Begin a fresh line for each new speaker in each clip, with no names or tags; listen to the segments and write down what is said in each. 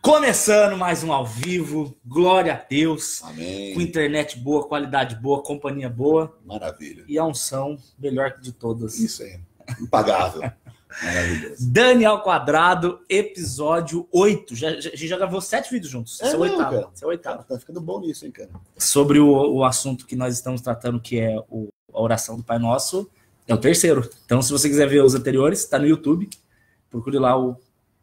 Começando mais um ao vivo, glória a Deus.
Amém.
Com internet boa, qualidade boa, companhia boa.
Maravilha.
E a unção melhor de todas.
Isso aí, impagável. Maravilhoso.
Dani ao Quadrado, episódio 8. A gente já gravou 7 vídeos juntos. Esse é o oitavo.
Cara.
Esse é o oitavo.
Cara, tá ficando bom nisso, hein, cara.
Sobre o assunto que nós estamos tratando, que é a oração do Pai Nosso, é o terceiro. Então, se você quiser ver os anteriores, tá no YouTube. Procure lá o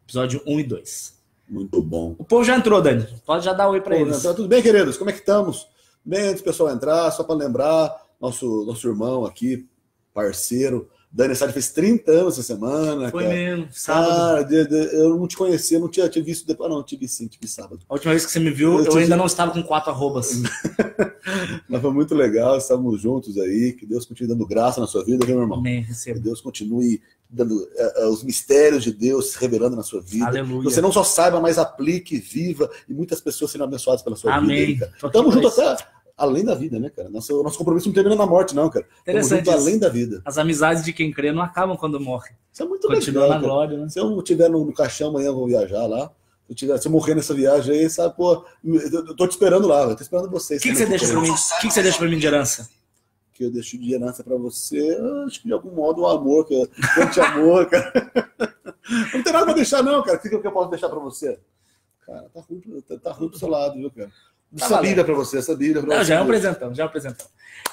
episódio 1 e 2.
Muito bom.
O povo já entrou, Dani. Pode já dar oi pra eles.
Tá tudo bem, queridos? Como é que estamos? Bem, antes do pessoal entrar, só para lembrar, nosso irmão aqui, parceiro, Dani Sade fez 30 anos essa semana.
Foi
cara.
mesmo, sábado.
Cara, eu não te conhecia, não tinha visto depois. Não, tive sim, tive sábado.
A última vez que você me viu, eu ainda não estava com 4 arrobas.
Mas foi muito legal, estávamos juntos aí. Que Deus continue dando graça na sua vida, viu, meu irmão?
Amém,
Que
recebo.
Deus continue dando os mistérios de Deus se revelando na sua vida.
Aleluia.
Que você não só saiba, mas aplique, viva, e muitas pessoas serão abençoadas pela sua
Amém.
vida.
Tô aqui
Estamos
pra
juntos
isso.
até além da vida, né, cara? Nosso compromisso não termina na morte, não, cara. Estamos
Interessante
juntos
isso.
além da vida.
As amizades de quem crê não acabam quando morre.
Isso é muito
Continua
legal,
na
cara.
glória, né?
Se eu não estiver no caixão amanhã, eu vou viajar lá. Se eu morrer nessa viagem aí, sabe, pô, eu tô te esperando lá, eu tô esperando vocês.
O que você deixa pra mim? O que você deixa pra mim de herança?
Que eu deixo de herança pra você, acho que de algum modo o amor, que eu te amor, cara. Não tem nada pra deixar, não, cara. O que eu posso deixar pra você? Cara, tá ruim pro seu lado, viu, cara?
Tá
Essa
valendo.
Bíblia pra você, essa Bíblia pra
Não,
você.
já é um presentão, já é um presentão.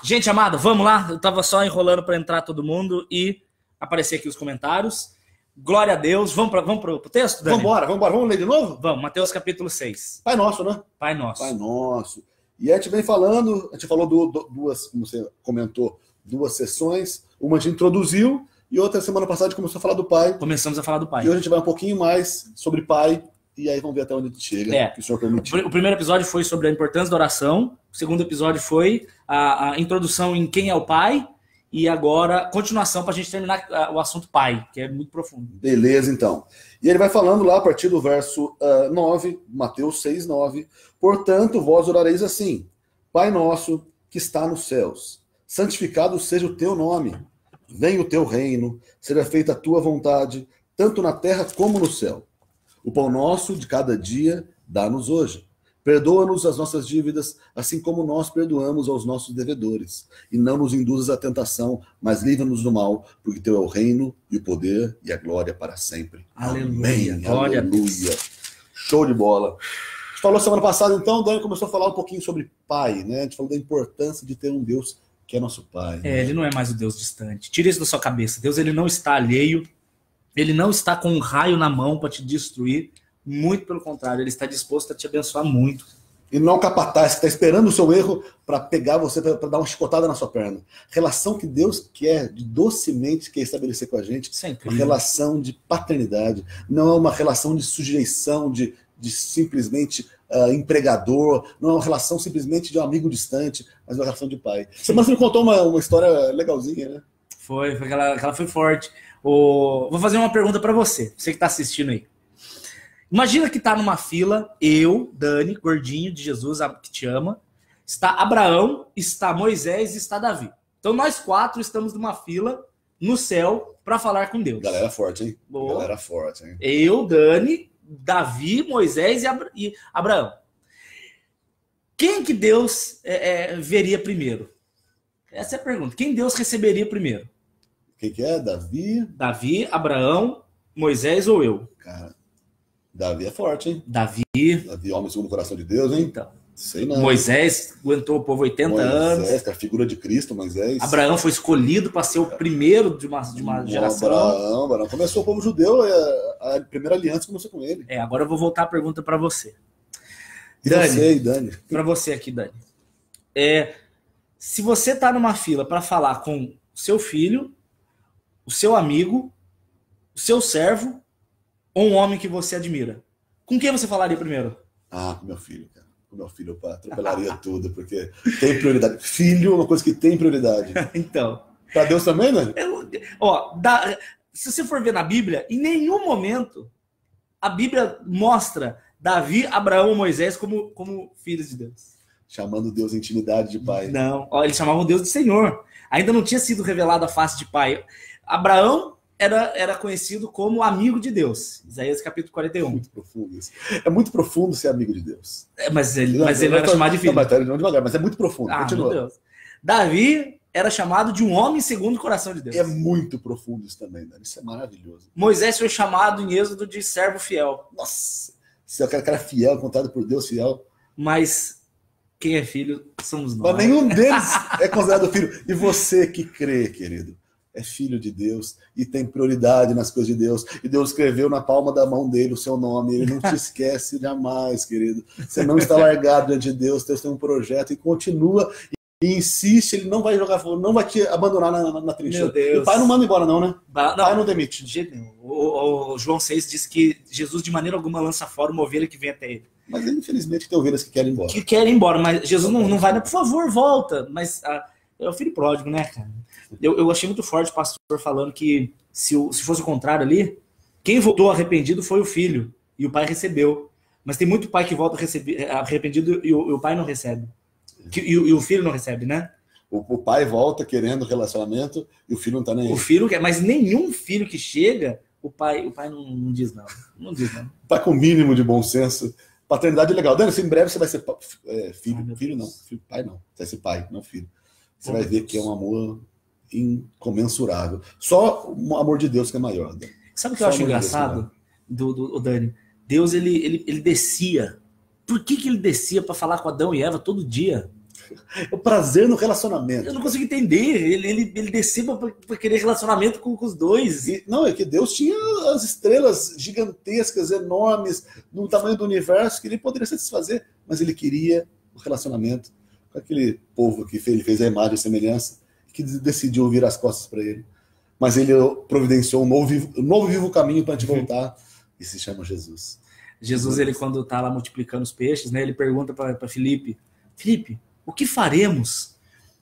Gente amada, vamos lá. Eu tava só enrolando pra entrar todo mundo e aparecer aqui os comentários. Glória a Deus. Vamos pro texto, Dani?
Vambora. Vamos ler de novo?
Vamos, Mateus capítulo 6.
Pai Nosso, né?
Pai Nosso.
Pai Nosso. E a gente vem falando, a gente falou duas, como você comentou, 2 sessões. Uma a gente introduziu e outra semana passada a gente começou a falar do Pai.
Começamos a falar do Pai.
E hoje a gente vai um pouquinho mais sobre Pai. E aí vamos ver até onde a gente chega, que o Senhor permitiu.
O primeiro episódio foi sobre a importância da oração. O segundo episódio foi a introdução em quem é o Pai. E agora, continuação para a gente terminar o assunto Pai, que é muito profundo.
Beleza, então. E ele vai falando lá a partir do verso 9, Mateus 6, 9. Portanto, vós orareis assim: Pai nosso que está nos céus, santificado seja o teu nome. Venha o teu reino, seja feita a tua vontade, tanto na terra como no céu. O pão nosso de cada dia dá-nos hoje. Perdoa-nos as nossas dívidas, assim como nós perdoamos aos nossos devedores. E não nos induzas à tentação, mas livra-nos do mal, porque teu é o reino, e o poder, e a glória para sempre.
Aleluia.
Amém.
Glória a
Aleluia.
Deus.
Show de bola. A gente falou semana passada, então, o Dani começou a falar um pouquinho sobre Pai, né? A gente falou da importância de ter um Deus que é nosso Pai. né?
Ele não é mais o Deus distante. Tira isso da sua cabeça. Deus, ele não está alheio. Ele não está com um raio na mão para te destruir. Muito pelo contrário, ele está disposto a te abençoar muito.
E não capataz, que está esperando o seu erro para pegar você, para dar uma chicotada na sua perna. Relação que Deus quer, docemente, quer estabelecer com a gente.
Isso é
Uma
incrível.
relação de paternidade. Não é uma relação de sujeição, de simplesmente empregador. Não é uma relação simplesmente de um amigo distante, mas uma relação de pai. Semana você me contou uma história legalzinha, né?
Foi aquela foi forte. Vou fazer uma pergunta para você que está assistindo aí. Imagina que tá numa fila, eu, Dani, gordinho de Jesus, que te ama, está Abraão, está Moisés e está Davi. Então nós 4 estamos numa fila no céu para falar com Deus.
Galera forte, hein?
Boa.
Galera forte, hein?
Eu, Dani, Davi, Moisés e Abraão. Quem que Deus veria primeiro? Essa é a pergunta. Quem Deus receberia primeiro?
Quem que é? Davi?
Davi, Abraão, Moisés ou eu?
Cara, Davi é forte, hein?
Davi.
Davi, homem segundo o coração de Deus, hein?
Então.
Sei não.
Moisés aguentou o povo 80 anos.
Moisés, que é a figura de Cristo, Moisés.
Abraão foi escolhido para ser o primeiro de uma geração.
Abraão começou como judeu, a primeira aliança começou com ele.
Agora eu vou voltar a pergunta para você.
E
Dani,
você, Dani?
para você aqui, Dani. Se você tá numa fila para falar com o seu filho, o seu amigo, o seu servo ou um homem que você admira, com quem você falaria primeiro?
Com meu filho, cara. Com meu filho, eu atropelaria tudo, porque tem prioridade. Filho é uma coisa que tem prioridade.
Então.
Para Deus também, Dani?
Se você for ver na Bíblia, em nenhum momento a Bíblia mostra Davi, Abraão ou Moisés como filhos de Deus.
Chamando Deus em intimidade de pai.
Não, eles chamavam Deus de Senhor. Ainda não tinha sido revelada a face de pai. Abraão era conhecido como amigo de Deus. Isaías capítulo 41.
Muito profundo isso. É muito profundo ser amigo de Deus.
Mas ele não era chamado de filho.
Não, devagar, mas é muito profundo. Continua.
Meu Deus. Davi era chamado de um homem segundo o coração de Deus.
É muito profundo isso também, Dani. Isso é maravilhoso.
Moisés foi chamado em Êxodo de servo fiel.
Nossa, se é cara fiel, contado por Deus fiel.
Mas quem é filho somos nós.
Mas nenhum deles é considerado filho. E você que crê, querido, é filho de Deus e tem prioridade nas coisas de Deus. E Deus escreveu na palma da mão dele o seu nome. Ele não te esquece jamais, querido. Você não está largado diante de Deus. Deus tem um projeto e continua e insiste. Ele não vai jogar fora, não vai te abandonar na trincheira.
Meu Deus.
E o pai não manda embora, não, né?
Não,
o pai não demite.
De jeito nenhum. O João 6 diz que Jesus de maneira alguma lança fora uma ovelha que vem até ele.
Mas infelizmente tem ovelhas que querem ir embora.
Que querem ir embora, mas Jesus não vai, por favor, volta. Mas é o filho pródigo, né, cara? Eu achei muito forte o pastor falando que se fosse o contrário ali, quem voltou arrependido foi o filho, e o pai recebeu. Mas tem muito pai que volta arrependido e o pai não recebe. E o filho não recebe, né?
O pai volta querendo relacionamento e o filho não tá nem aí.
O filho quer, mas nenhum filho que chega, o pai não diz não. Não diz não.
O pai com o mínimo de bom senso. Paternidade é legal. Dani, em breve você vai ser filho. Filho não. Pai não. Você vai ser pai, não filho. Você vai ver que é um amor incomensurável. Só o amor de Deus que é maior. Dani.
Sabe o que eu acho engraçado, do Dani? Deus, ele descia. Por que ele descia para falar com Adão e Eva todo dia?
O prazer no relacionamento.
Eu não consigo entender. Ele descia para querer relacionamento com os dois.
Não, é que Deus tinha as estrelas gigantescas, enormes, no tamanho do universo, que ele poderia satisfazer, mas ele queria o relacionamento com aquele povo que ele fez a imagem e semelhança, que decidiu virar as costas para ele. Mas ele providenciou um novo vivo caminho para a gente voltar, e se chama Jesus.
Jesus, ele quando está lá multiplicando os peixes, né, ele pergunta para Filipe, o que faremos?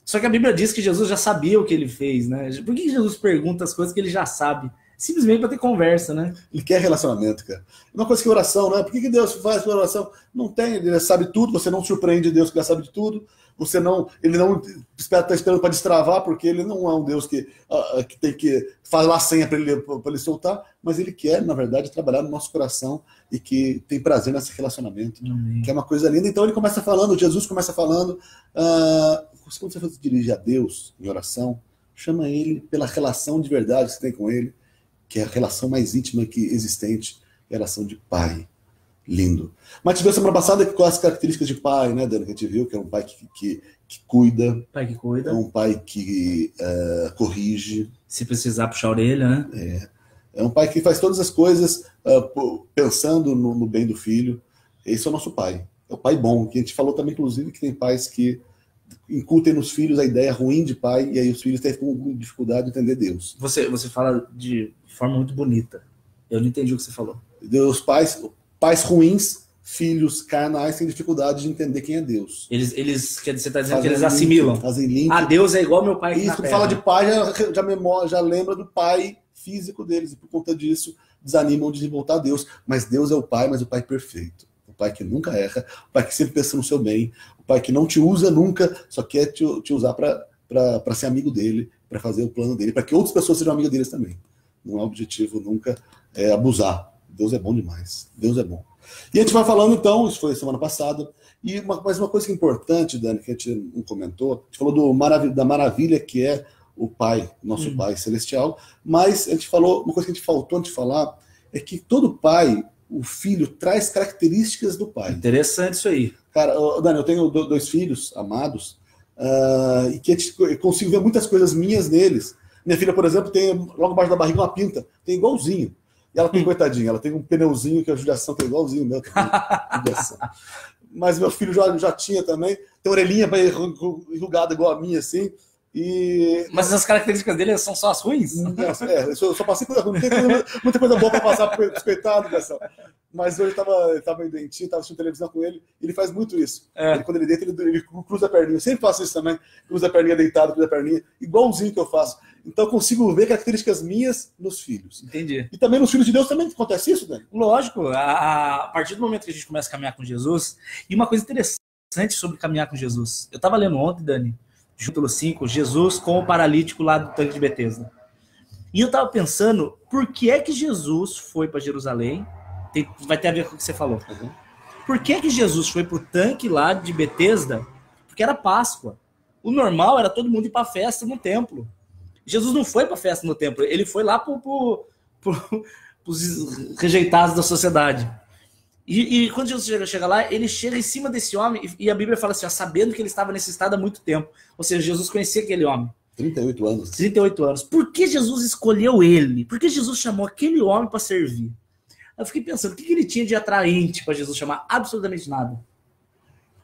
Só que a Bíblia diz que Jesus já sabia o que ele fez, né? Por que Jesus pergunta as coisas que ele já sabe? Simplesmente para ter conversa, né?
Ele quer relacionamento, cara. Uma coisa que oração, né? Por que Deus faz oração? Não tem, ele sabe tudo, você não surpreende Deus que já sabe de tudo. Ele não está esperando para destravar, porque ele não é um Deus que tem que falar a senha para ele soltar, mas ele quer, na verdade, trabalhar no nosso coração e que tem prazer nesse relacionamento, que é uma coisa linda. Então ele começa falando, Jesus começa falando, quando você se dirige a Deus em oração, chama ele pela relação de verdade que você tem com ele, que é a relação mais íntima que existente, é a relação de pai. Lindo. Mas a gente viu semana passada com as características de pai, né, Dani? Que a gente viu que é um pai que cuida.
Pai que cuida.
É um pai que corrige.
Se precisar puxar a orelha, né?
É um pai que faz todas as coisas pensando no bem do filho. Esse é o nosso pai. É o pai bom. Que a gente falou também, inclusive, que tem pais que incutem nos filhos a ideia ruim de pai e aí os filhos têm dificuldade de entender Deus.
Você fala de forma muito bonita. Eu não entendi o que você falou.
Os pais ruins, filhos carnais, têm dificuldade de entender quem é Deus.
Eles quer dizer, você está dizendo que eles assimilam.
Fazem link.
Deus é igual meu pai aqui.
Isso, quando fala de pai, já lembra do pai físico deles. E por conta disso, desanimam de voltar a Deus. Mas Deus é o pai, mas o pai perfeito. O pai que nunca erra, o pai que sempre pensa no seu bem, o pai que não te usa nunca, só quer te usar para ser amigo dele, para fazer o plano dele, para que outras pessoas sejam amigas deles também. Não é o objetivo nunca abusar. Deus é bom demais. Deus é bom. E a gente vai falando, então, isso foi semana passada, mas uma coisa que é importante, Dani, que a gente não comentou, a gente falou da maravilha que é o Pai, nosso Pai Celestial, mas a gente falou, uma coisa que a gente faltou de falar, é que todo pai, o filho, traz características do pai.
Interessante isso aí.
Cara, Dani, eu tenho 2 filhos amados, e que eu consigo ver muitas coisas minhas neles. Minha filha, por exemplo, tem logo abaixo da barriga uma pinta, tem igualzinho. E ela tem, coitadinha, ela tem um pneuzinho que a judiação tem igualzinho o meu também. Mas meu filho já tinha também, tem orelhinha enrugada igual a minha, assim.
Mas as características dele são só as ruins?
Eu só passei coisa ruim, não tem muita coisa boa para passar para os coitados, Gastão. Mas hoje ele estava em dentinho, estava assistindo televisão com ele, e ele faz muito isso. Quando ele deita, ele cruza a perninha. Eu sempre faço isso também, cruza a perninha deitado, cruza a perninha, igualzinho que eu faço. Então eu consigo ver características minhas nos filhos.
Entendi.
E também nos filhos de Deus também acontece isso, Dani?
Lógico. A partir do momento que a gente começa a caminhar com Jesus, e uma coisa interessante sobre caminhar com Jesus. Eu estava lendo ontem, Dani, capítulo 5, Jesus com o paralítico lá do tanque de Betesda. E eu tava pensando, por que é que Jesus foi para Jerusalém? Vai ter a ver com o que você falou.
Uhum.
Por que que Jesus foi pro tanque lá de Betesda? Porque era Páscoa. O normal era todo mundo ir pra festa no templo. Jesus não foi pra festa no templo, ele foi lá pros rejeitados da sociedade. E quando Jesus chega lá, ele chega em cima desse homem e a Bíblia fala assim, ó, sabendo que ele estava nesse estado há muito tempo. Ou seja, Jesus conhecia aquele homem.
38 anos.
38 anos. Por que Jesus escolheu ele? Por que Jesus chamou aquele homem para servir? Eu fiquei pensando, o que ele tinha de atraente para Jesus chamar? Absolutamente nada.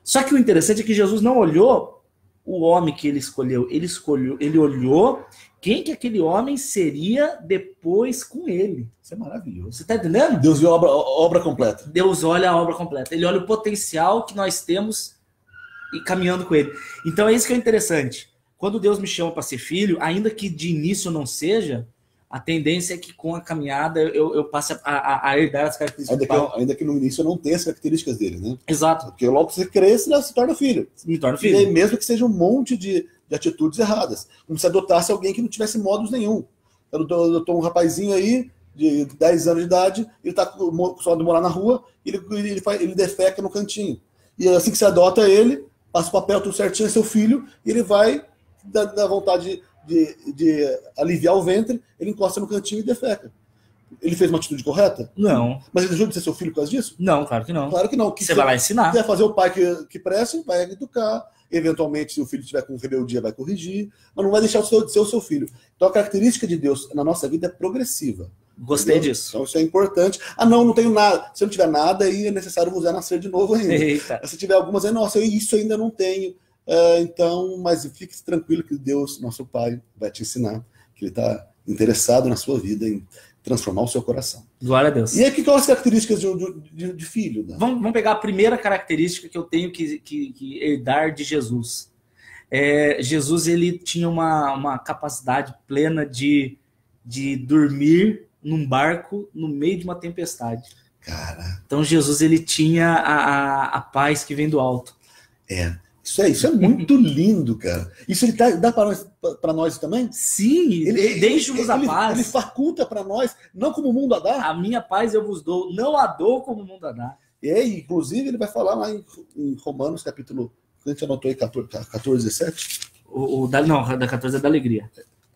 Só que o interessante é que Jesus não olhou o homem que ele escolheu. Ele olhou quem que aquele homem seria depois com ele.
Isso é maravilhoso.
Você está entendendo?
Deus viu a obra completa.
Deus olha a obra completa. Ele olha o potencial que nós temos e caminhando com ele. Então é isso que é interessante. Quando Deus me chama para ser filho, ainda que de início não seja, a tendência é que com a caminhada eu passe a herdar as características.
Ainda que no início eu não tenha as características dele, né?
Exato.
Porque logo que você cresce, né, se torna filho.
Me torna filho.
E mesmo que seja um monte de atitudes erradas. Como se adotasse alguém que não tivesse modos nenhum. Eu adotou um rapazinho aí, de 10 anos de idade, ele está acostumado a morar na rua, ele defeca no cantinho. E assim que você adota ele, passa o papel tudo certinho, é seu filho, e ele vai, da vontade de aliviar o ventre, ele encosta no cantinho e defeca. Ele fez uma atitude correta?
Não.
Mas ele deixou de ser seu filho por causa disso?
Não, claro que não.
Claro que não.
Você vai lá ensinar.
Se quiser fazer o pai que preste, vai educar. Eventualmente, se o filho tiver com rebeldia, vai corrigir. Mas não vai deixar de ser o seu filho. Então, a característica de Deus na nossa vida é progressiva.
Gostei
Entendeu?
disso.
Então, isso é importante. Ah, não tenho nada. Se não tiver nada, aí é necessário você nascer de novo ainda.
Eita.
Se tiver algumas, aí, nossa, isso ainda não tenho. Então, mas fique tranquilo que Deus, nosso Pai, vai te ensinar. Que Ele está interessado na sua vida, em transformar o seu coração.
Glória a Deus.
E aí, que são as características de filho? Né?
Vamos pegar a primeira característica que eu tenho que herdar de Jesus. Jesus, ele tinha uma capacidade plena de dormir num barco no meio de uma tempestade.
Cara.
Então, Jesus, ele tinha a paz que vem do alto.
Isso é muito lindo, cara. Isso ele dá para nós também?
Sim, deixe-vos a paz.
Ele faculta para nós, não como o mundo a dá.
A minha paz eu vos dou, não a dou como o mundo a dá.
Inclusive, ele vai falar lá em Romanos, capítulo, a gente anotou aí 14, 17?
Não, da 14 é da alegria.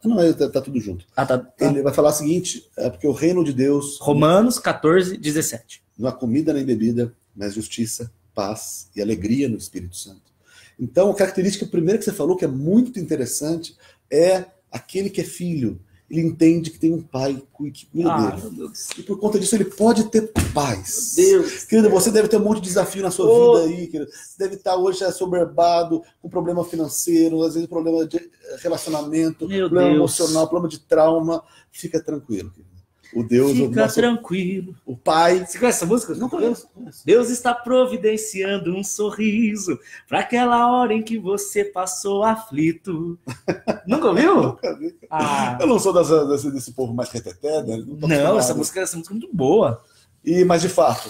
Não, tá tudo junto.
Tá.
Ele vai falar o seguinte, porque o reino de Deus...
Romanos 14, 17.
Não há comida nem bebida, mas justiça, paz e alegria no Espírito Santo. Então, a característica primeira que você falou, que é muito interessante, é aquele que é filho. Ele entende que tem um pai que cuida dele.
Meu Deus.
E por conta disso, ele pode ter paz.
Meu Deus.
Querido, você deve ter um monte de desafio na sua vida aí, querido. Você deve estar hoje assoberbado, com problema financeiro, às vezes problema de relacionamento, problema emocional, problema de trauma. Fica tranquilo, querido. O Deus,
Fica tranquilo.
O Pai.
Você conhece essa música?
Não conheço.
Deus está providenciando um sorriso para aquela hora em que você passou aflito. Nunca ouviu?
Nunca vi. Eu não sou desse povo mais reteté, né?
Não, essa música é muito boa.
Mas de fato,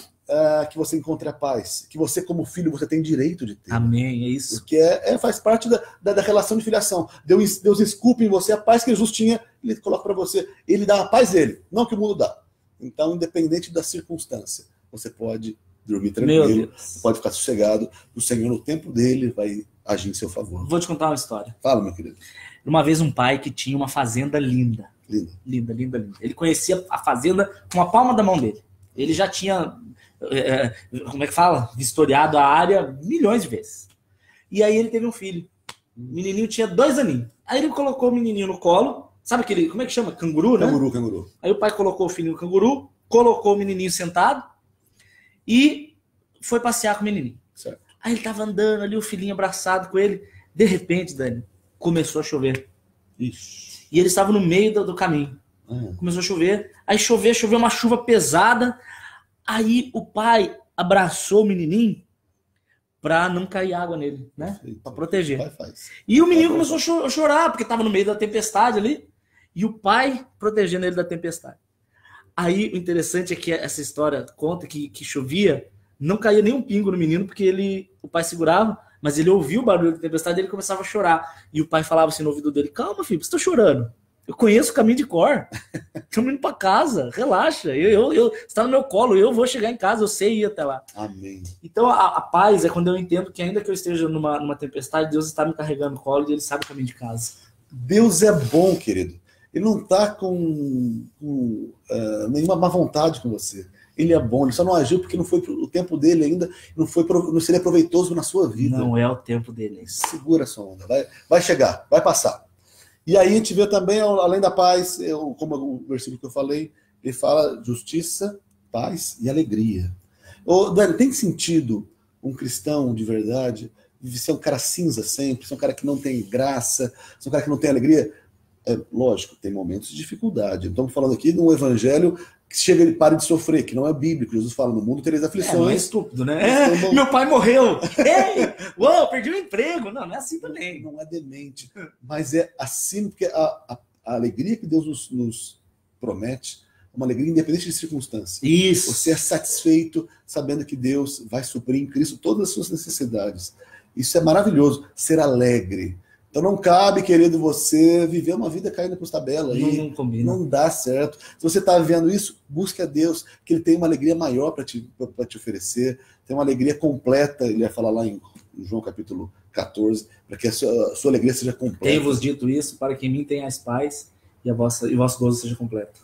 que você encontre a paz, que você como filho você tem direito de ter.
Amém, é isso.
Porque faz parte da relação de filiação. Deus esculpe em você a paz que Jesus tinha, ele coloca para você, ele dá a paz dele, não que o mundo dá. Então, independente da circunstância, você pode dormir tranquilo, você pode ficar sossegado, o Senhor no tempo dele vai agir em seu favor.
Vou te contar uma história.
Fala, meu querido.
Uma vez um pai que tinha uma fazenda linda. Linda. Ele conhecia a fazenda com a palma da mão dele. Ele já tinha, como é que fala? Vistoriado a área milhões de vezes. E aí ele teve um filho. O menininho tinha 2 aninhos. Aí ele colocou o menininho no colo. Sabe aquele, como é que chama? Canguru, né?
Canguru.
Aí o pai colocou o filho no canguru, colocou o menininho sentado e foi passear com o menininho.
Certo.
Aí ele tava andando ali, o filhinho abraçado com ele. De repente, Dani, começou a chover.
Ixi.
E ele estava no meio do caminho. Começou a chover. Aí choveu uma chuva pesada. Aí o pai abraçou o menininho para não cair água nele, né? Para proteger. E o menino começou a chorar, porque estava no meio da tempestade ali. E o pai protegendo ele da tempestade. Aí o interessante é que essa história conta que chovia, não caía nenhum pingo no menino, porque o pai segurava, mas ele ouvia o barulho da tempestade e ele começava a chorar. E o pai falava assim no ouvido dele: calma, filho, você está chorando? Eu conheço o caminho de cor. Estamos indo para casa, relaxa. Você está no meu colo, eu vou chegar em casa, eu sei ir até lá.
Amém.
Então a paz é quando eu entendo que ainda que eu esteja numa tempestade, Deus está me carregando no colo e Ele sabe o caminho de casa.
Deus é bom, querido. Ele não está com nenhuma má vontade com você. Ele é bom, ele só não agiu porque não foi o tempo dele ainda, não seria proveitoso na sua vida.
Não é o tempo dele.
Segura essa onda, vai chegar, vai passar. E aí a gente vê também, além da paz, como o versículo que eu falei, ele fala justiça, paz e alegria. Dani, tem sentido um cristão de verdade ser um cara cinza sempre, ser um cara que não tem graça, ser um cara que não tem alegria? Lógico, tem momentos de dificuldade. Estamos falando aqui de um evangelho que chega e pare de sofrer, que não é bíblico. Jesus fala, no mundo tereis aflições.
Não é estúpido, né? Meu pai morreu. Ei, uou, perdi o emprego. Não é assim também.
Não é demente. Mas é assim, porque a alegria que Deus nos promete é uma alegria independente de circunstâncias.
Isso.
Você é satisfeito sabendo que Deus vai suprir em Cristo todas as suas necessidades. Isso é maravilhoso, ser alegre. Então não cabe, querido, você viver uma vida caindo por tabela aí.
Não combina.
Não dá certo. Se você está vivendo isso, busque a Deus, que Ele tem uma alegria maior para te oferecer, tem uma alegria completa, ele vai falar lá em João capítulo 14, para que a sua alegria seja completa.
Tenho-vos dito isso, para que em mim tenhais paz e o vosso gozo seja completo.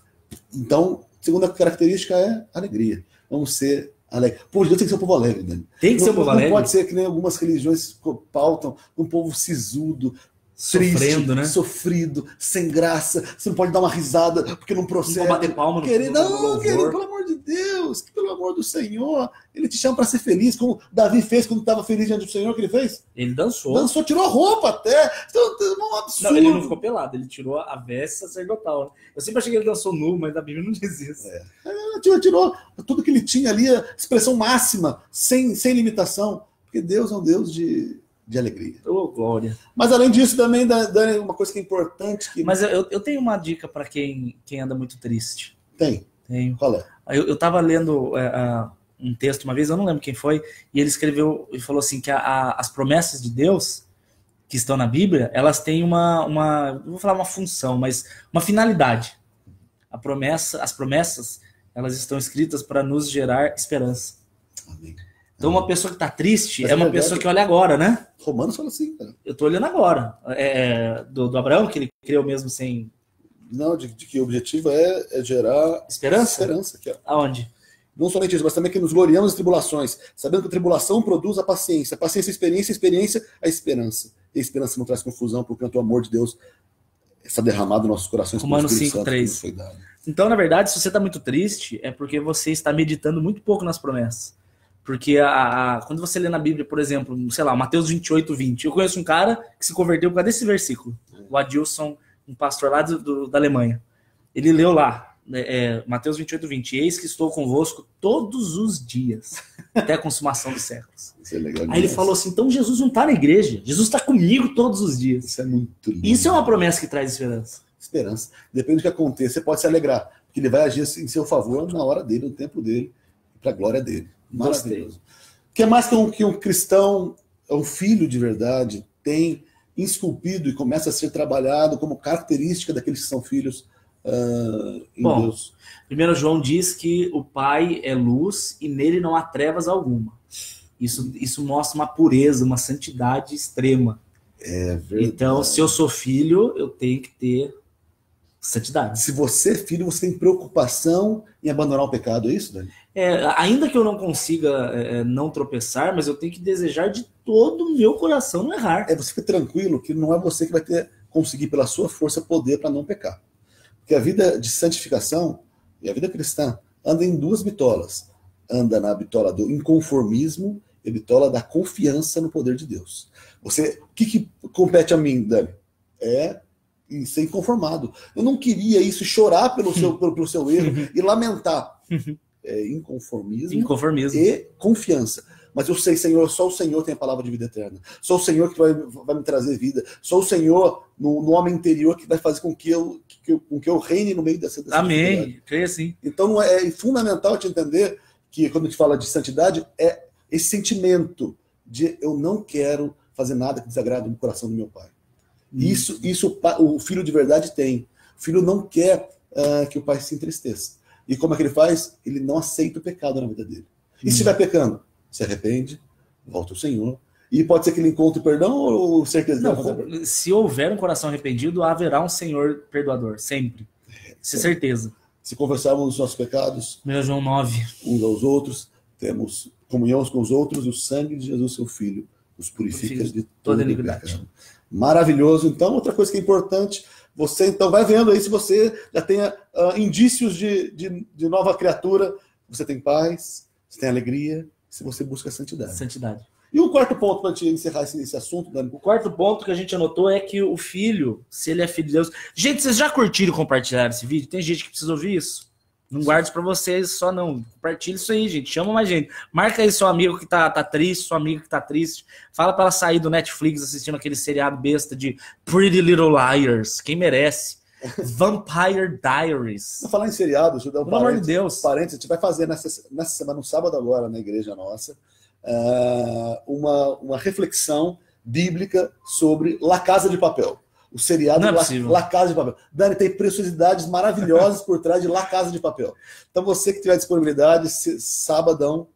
Então, segunda característica é alegria. Vamos ser alegre. Pô, Deus tem que ser um povo alegre, Dani.
Tem que ser um povo alegre.
Não pode ser que nem algumas religiões pautam um povo sisudo,
sofrendo,
triste,
né?
Sofrido, sem graça. Você não pode dar uma risada porque não procede.
Não pode bater palma no
querido, pelo amor de Deus, que pelo amor do Senhor, Ele te chama para ser feliz, como Davi fez quando estava feliz diante do Senhor, que ele fez?
Ele dançou.
Dançou, tirou a roupa até. Então, é um absurdo.
Não, ele não ficou pelado, ele tirou a veste sacerdotal. Eu sempre achei que ele dançou nu, mas a Bíblia não diz isso.
Tirou tudo que ele tinha ali, a expressão máxima, sem limitação, porque Deus é um Deus de alegria.
Oh, glória.
Mas além disso, também, Dani, uma coisa que é importante...
Mas eu tenho uma dica para quem anda muito triste.
Tenho. Qual é?
Eu estava lendo um texto uma vez, eu não lembro quem foi, e ele escreveu e falou assim que as promessas de Deus que estão na Bíblia, elas têm vou falar uma função, mas uma finalidade. As promessas, elas estão escritas para nos gerar esperança.
Amém.
Então uma pessoa que está triste é uma pessoa que olha agora, né?
Romanos fala assim, cara.
Eu estou olhando agora. Do Abraão, que ele criou mesmo sem...
Não, de que o objetivo é gerar esperança aqui, ó.
Aonde?
Não somente isso, mas também que nos gloriamos nas tribulações, sabendo que a tribulação produz a paciência a experiência, a esperança. E a esperança não traz confusão, porque o amor de Deus está derramado nos nossos corações.
Romanos 5:3. Então, na verdade, se você está muito triste, é porque você está meditando muito pouco nas promessas. Porque quando você lê na Bíblia, por exemplo, sei lá, Mateus 28:20, eu conheço um cara que se converteu por causa desse versículo. O Adilson, um pastor lá da Alemanha. Ele leu lá, Mateus 28:20, eis que estou convosco todos os dias, até a consumação dos séculos.
Isso é legal.
Aí ele falou assim, então Jesus não está na igreja, Jesus está comigo todos os dias.
Isso é muito lindo.
Isso é uma promessa que traz esperança.
Esperança. Depende do que aconteça, você pode se alegrar, porque ele vai agir em seu favor na hora dele, no tempo dele, para a glória dele. Maravilhoso. O que é mais que um cristão, um filho de verdade, tem esculpido e começa a ser trabalhado como característica daqueles que são filhos em Deus?
1 João diz que o Pai é luz e nele não há trevas alguma. Isso mostra uma pureza, uma santidade extrema.
É verdade.
Então, se eu sou filho, eu tenho que ter santidade.
Se você é filho, você tem preocupação em abandonar o pecado, é isso, Dani?
Ainda que eu não consiga não tropeçar, mas eu tenho que desejar de todo o meu coração não errar.
Você fica tranquilo que não é você que vai conseguir pela sua força poder para não pecar. Porque a vida de santificação e a vida cristã anda em duas bitolas. Anda na bitola do inconformismo e a bitola da confiança no poder de Deus. O que compete a mim, Dani? Em ser inconformado. Eu não queria isso, chorar pelo seu erro e lamentar. Inconformismo e confiança. Mas eu sei, Senhor, só o Senhor tem a palavra de vida eterna. Só o Senhor que vai me trazer vida. Só o Senhor, no homem interior, que vai fazer com que eu reine no meio dessa
Amém. Creio assim.
Então é fundamental te entender que quando a gente fala de santidade, é esse sentimento de eu não quero fazer nada que desagrade o coração do meu Pai. Isso o filho de verdade tem. O filho não quer que o pai se entristeça. E como é que ele faz? Ele não aceita o pecado na vida dele. E se estiver pecando, se arrepende, volta ao Senhor. E pode ser que ele encontre perdão ou certeza?
Não, se houver um coração arrependido, haverá um Senhor perdoador, sempre. Isso é certeza.
Se confessarmos os nossos pecados,
1 João 9,
uns aos outros, temos comunhão com os outros, e o sangue de Jesus, seu Filho, nos purifica de toda iniquidade. Maravilhoso. Então, outra coisa que é importante, você então vai vendo aí se você já tem indícios de nova criatura, você tem paz, você tem alegria, se você busca a santidade.
Santidade.
E o quarto ponto, para te encerrar esse assunto, Dani?
O quarto ponto que a gente anotou é que o filho, se ele é filho de Deus... Gente, vocês já curtiram e compartilharam esse vídeo? Tem gente que precisa ouvir isso. Não guarde isso pra vocês só não. Compartilha isso aí, gente. Chama mais gente. Marca aí seu amigo que tá triste, sua amiga que tá triste. Fala pra ela sair do Netflix assistindo aquele seriado besta de Pretty Little Liars. Quem merece? Vampire Diaries.
Vou falar em seriado, deixa eu dar um
Pelo amor de Deus.
Parênteses, a gente vai fazer nessa semana, no sábado agora, na igreja nossa, uma reflexão bíblica sobre La Casa de Papel. O seriado La Casa de Papel. Dani, tem preciosidades maravilhosas por trás de La Casa de Papel. Então você que tiver disponibilidade, sabadão,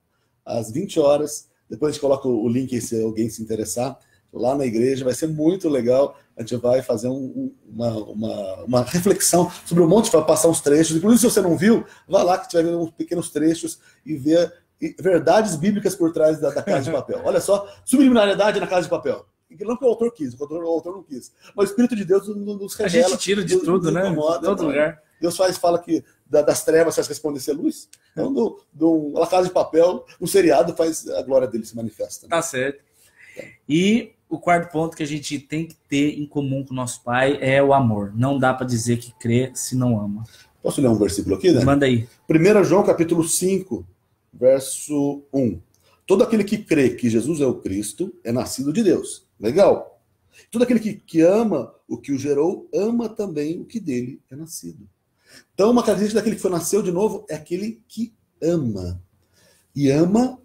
às 20 horas, depois a gente coloca o link aí se alguém se interessar, lá na igreja, vai ser muito legal. A gente vai fazer uma reflexão sobre um monte, vai passar uns trechos. Inclusive, se você não viu, vá lá que tiver vendo uns pequenos trechos e ver verdades bíblicas por trás da Casa de Papel. Olha só, subliminariedade na Casa de Papel. Não que o autor quis, o autor não quis. Mas o Espírito de Deus nos revela.
A gente tira de tudo, né?
Incomoda,
todo lugar.
Deus fala que das trevas faz resplandecer luz. Então, La Casa de Papel, um seriado, faz a glória dele se manifesta. Né?
Tá certo. E o quarto ponto que a gente tem que ter em comum com o nosso pai é o amor. Não dá para dizer que crê se não ama.
Posso ler um versículo aqui, né?
Manda aí.
1 João, capítulo 5, verso 1. Todo aquele que crê que Jesus é o Cristo é nascido de Deus. Legal. Todo aquele que ama o que o gerou, ama também o que dele é nascido. Então, uma característica daquele que nasceu de novo é aquele que ama. E ama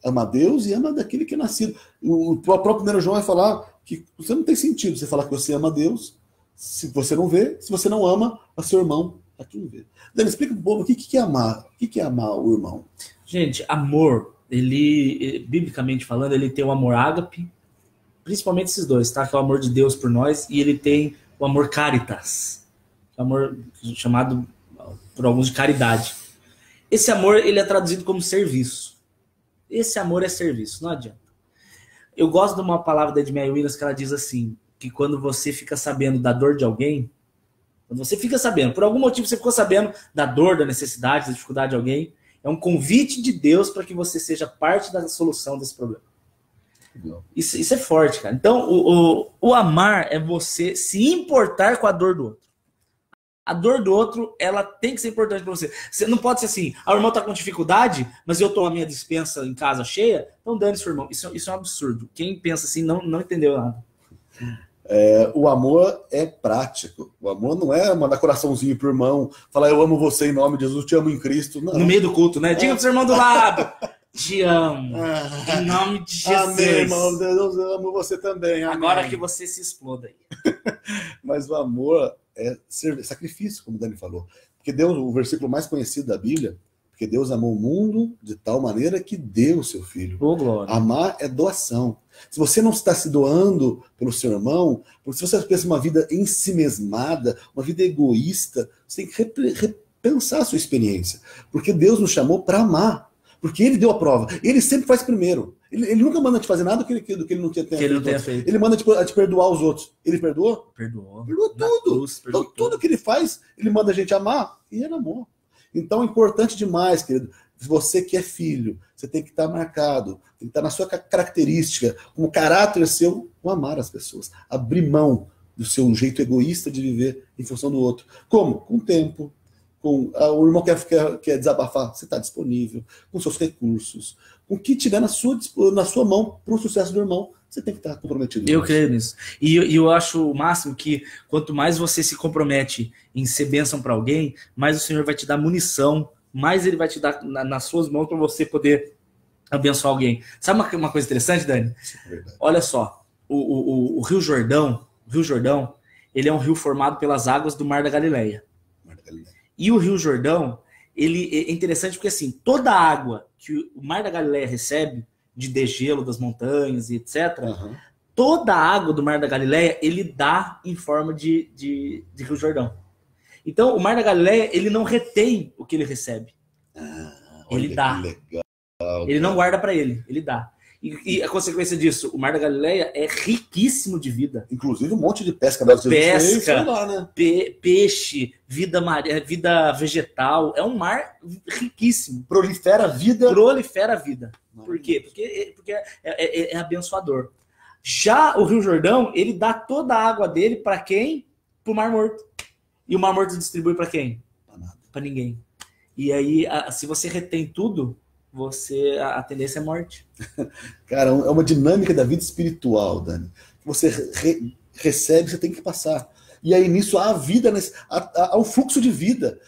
ama Deus e ama daquele que é nascido. O próprio 1 João vai falar que você não tem sentido você falar que você ama Deus se você não vê, se você não ama a seu irmão, a quem vê. Dani, explica um pouco o que é amar. O que é amar o irmão?
Gente, amor, ele, biblicamente falando, ele tem o amor ágape, principalmente esses dois, tá? Que é o amor de Deus por nós, e ele tem o amor caritas, o amor chamado por alguns de caridade. Esse amor, ele é traduzido como serviço. Esse amor é serviço, não adianta. Eu gosto de uma palavra da Edmeia Williams que ela diz assim, que quando você fica sabendo da dor de alguém, quando você fica sabendo, por algum motivo você ficou sabendo da dor, da necessidade, da dificuldade de alguém, é um convite de Deus para que você seja parte da solução desse problema. Isso é forte, cara. Então, o amar é você se importar com a dor do outro. A dor do outro, ela tem que ser importante para você. Você não pode ser assim, o irmão tá com dificuldade, mas eu tô a minha despensa em casa cheia, então dane-se o irmão. Isso é um absurdo. Quem pensa assim não entendeu nada.
O amor é prático. O amor não é mandar coraçãozinho pro irmão, falar eu amo você em nome de Jesus, te amo em Cristo. Não.
No meio do culto, né? Diga pro seu irmão do lado. Te amo. Em nome de Jesus.
Amém, irmão. Deus, eu amo você também. Amém.
Agora que você se exploda aí.
Mas o amor é sacrifício, como o Dani falou. Porque Deus, o versículo mais conhecido da Bíblia, porque Deus amou o mundo de tal maneira que deu o seu filho.
Oh, glória.
Amar é doação. Se você não está se doando pelo seu irmão, porque se você pensa uma vida ensimesmada, uma vida egoísta, você tem que repensar a sua experiência. Porque Deus nos chamou para amar. Porque Ele deu a prova. Ele sempre faz primeiro. Ele nunca manda te fazer nada do que ele não tenha feito. Ele manda te perdoar os outros. Ele perdoou?
Perdoou.
Perdoou tudo. Então, tudo que ele faz, ele manda a gente amar e ele amou. Então é importante demais, querido. Se você que é filho, você tem que estar marcado, tem que estar na sua característica, como caráter seu, com amar as pessoas. Abrir mão do seu jeito egoísta de viver em função do outro. Como? Com tempo. O irmão quer desabafar, você está disponível, com seus recursos, com o que tiver na sua mão para o sucesso do irmão, você tem que estar comprometido.
Eu creio nisso. E eu acho o máximo que quanto mais você se compromete em ser bênção para alguém, mais o Senhor vai te dar munição, mais Ele vai te dar nas suas mãos para você poder abençoar alguém. Sabe uma coisa interessante, Dani?
É,
olha só, o Rio Jordão, ele é um rio formado pelas águas do Mar da Galileia.
Mar da Galileia.
E o Rio Jordão, ele é interessante porque assim, toda a água que o Mar da Galileia recebe, de degelo das montanhas e etc., toda a água do Mar da Galileia, ele dá em forma de Rio Jordão. Então, o Mar da Galileia, ele não retém o que ele recebe. Ele dá.
Legal,
ele não guarda para ele, ele dá. E a consequência disso, o Mar da Galileia é riquíssimo de vida.
Inclusive um monte de pesca.
Pesca,
lá, né?
Peixe, vida vegetal. É um mar riquíssimo.
Prolifera a vida.
Por quê? Porque é abençoador. Já o Rio Jordão, ele dá toda a água dele para quem? Para o Mar Morto. E o Mar Morto distribui para quem? Para ninguém. E aí, se você retém tudo, a tendência é morte.
Cara, é uma dinâmica da vida espiritual, Dani. Você recebe, você tem que passar. E aí nisso há a vida, há um fluxo de vida.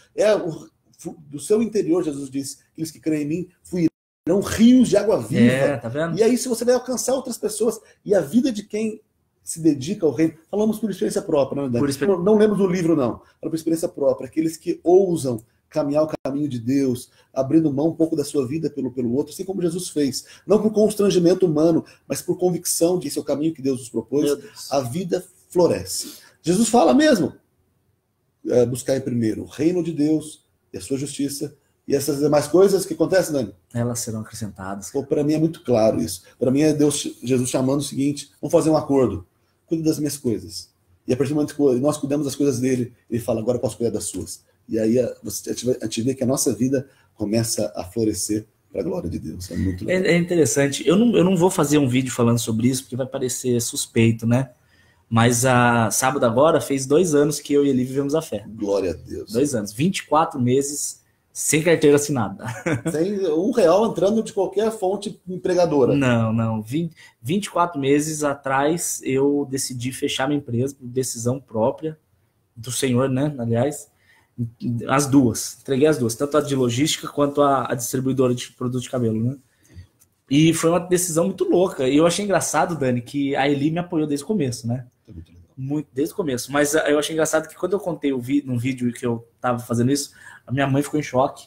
Do seu interior, Jesus disse, aqueles que creem em mim fluirão rios de água viva.
Tá vendo?
E aí se você vai alcançar outras pessoas, e a vida de quem se dedica ao reino, falamos por experiência própria, né, Dani? Não lemos o livro, não. Fala por experiência própria. Aqueles que ousam caminhar o caminho de Deus, abrindo mão um pouco da sua vida pelo outro, assim como Jesus fez. Não por constrangimento humano, mas por convicção de esse é o caminho que Deus nos propôs. A vida floresce. Jesus fala mesmo, buscar primeiro o reino de Deus e a sua justiça, e essas demais coisas que acontecem, Dani?
Elas serão acrescentadas.
Para mim é muito claro isso. Para mim é Jesus chamando o seguinte, vamos fazer um acordo. Cuide das minhas coisas. E a partir do momento que nós cuidamos das coisas dele, ele fala, agora eu posso cuidar das suas. E aí a gente vê que a nossa vida começa a florescer para a glória de Deus. É muito legal.
É interessante. Eu não vou fazer um vídeo falando sobre isso, porque vai parecer suspeito, né? Mas sábado agora fez 2 anos que eu e ele vivemos a fé.
Glória a Deus.
2 anos. 24 meses sem carteira assinada.
Sem R$1 entrando de qualquer fonte empregadora.
Não. 24 meses atrás eu decidi fechar minha empresa por decisão própria do Senhor, né? Aliás. As duas, entreguei as duas, tanto a de logística quanto a distribuidora de produto de cabelo, né? E foi uma decisão muito louca. E eu achei engraçado, Dani, que a Eli me apoiou desde o começo, né? Muito, desde o começo. Mas eu achei engraçado que quando eu contei num vídeo que eu tava fazendo isso, a minha mãe ficou em choque,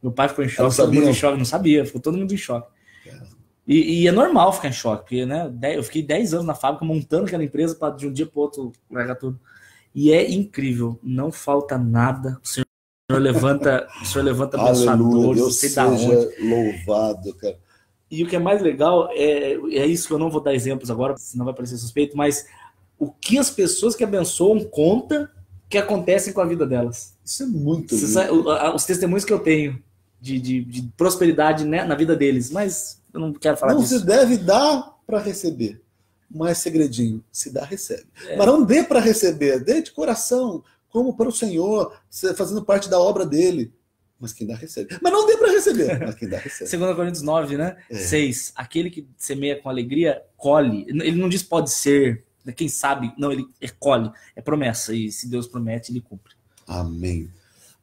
meu pai ficou em choque, todo mundo em choque, não sabia, ficou todo mundo em choque. E é normal ficar em choque, porque né, eu fiquei 10 anos na fábrica montando aquela empresa para de um dia para outro largar tudo. E é incrível, não falta nada. O Senhor levanta abençoadores,
Deus seja louvado, cara.
E o que é mais legal é isso que eu não vou dar exemplos agora, senão vai parecer suspeito, mas o que as pessoas que abençoam contam que acontecem com a vida delas.
Isso é muito
os testemunhos que eu tenho de prosperidade, né, na vida deles, mas eu não quero falar disso.
Não se deve dar para receber. Mas segredinho, se dá, recebe. Mas não dê para receber, dê de coração, como para o Senhor, fazendo parte da obra dele. Mas quem dá, recebe. Mas não dê para receber, mas quem dá, recebe.
2 Coríntios 9, né? 6. Aquele que semeia com alegria, colhe. Ele não diz pode ser, quem sabe, não, ele colhe. É promessa, e se Deus promete, ele cumpre.
Amém.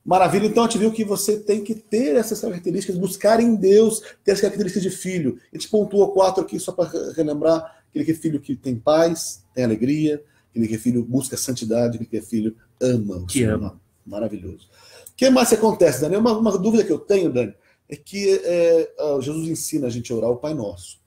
Maravilha, então a gente viu que você tem que ter essas características, buscar em Deus, ter as características de filho. A gente pontuou 4 aqui só para relembrar. Aquele que é filho que tem paz, tem alegria, aquele que é filho busca santidade, aquele que é filho ama o Senhor.
Ama.
Maravilhoso. O que mais acontece, Dani? Uma dúvida que eu tenho, Dani, é que Jesus ensina a gente a orar o Pai Nosso.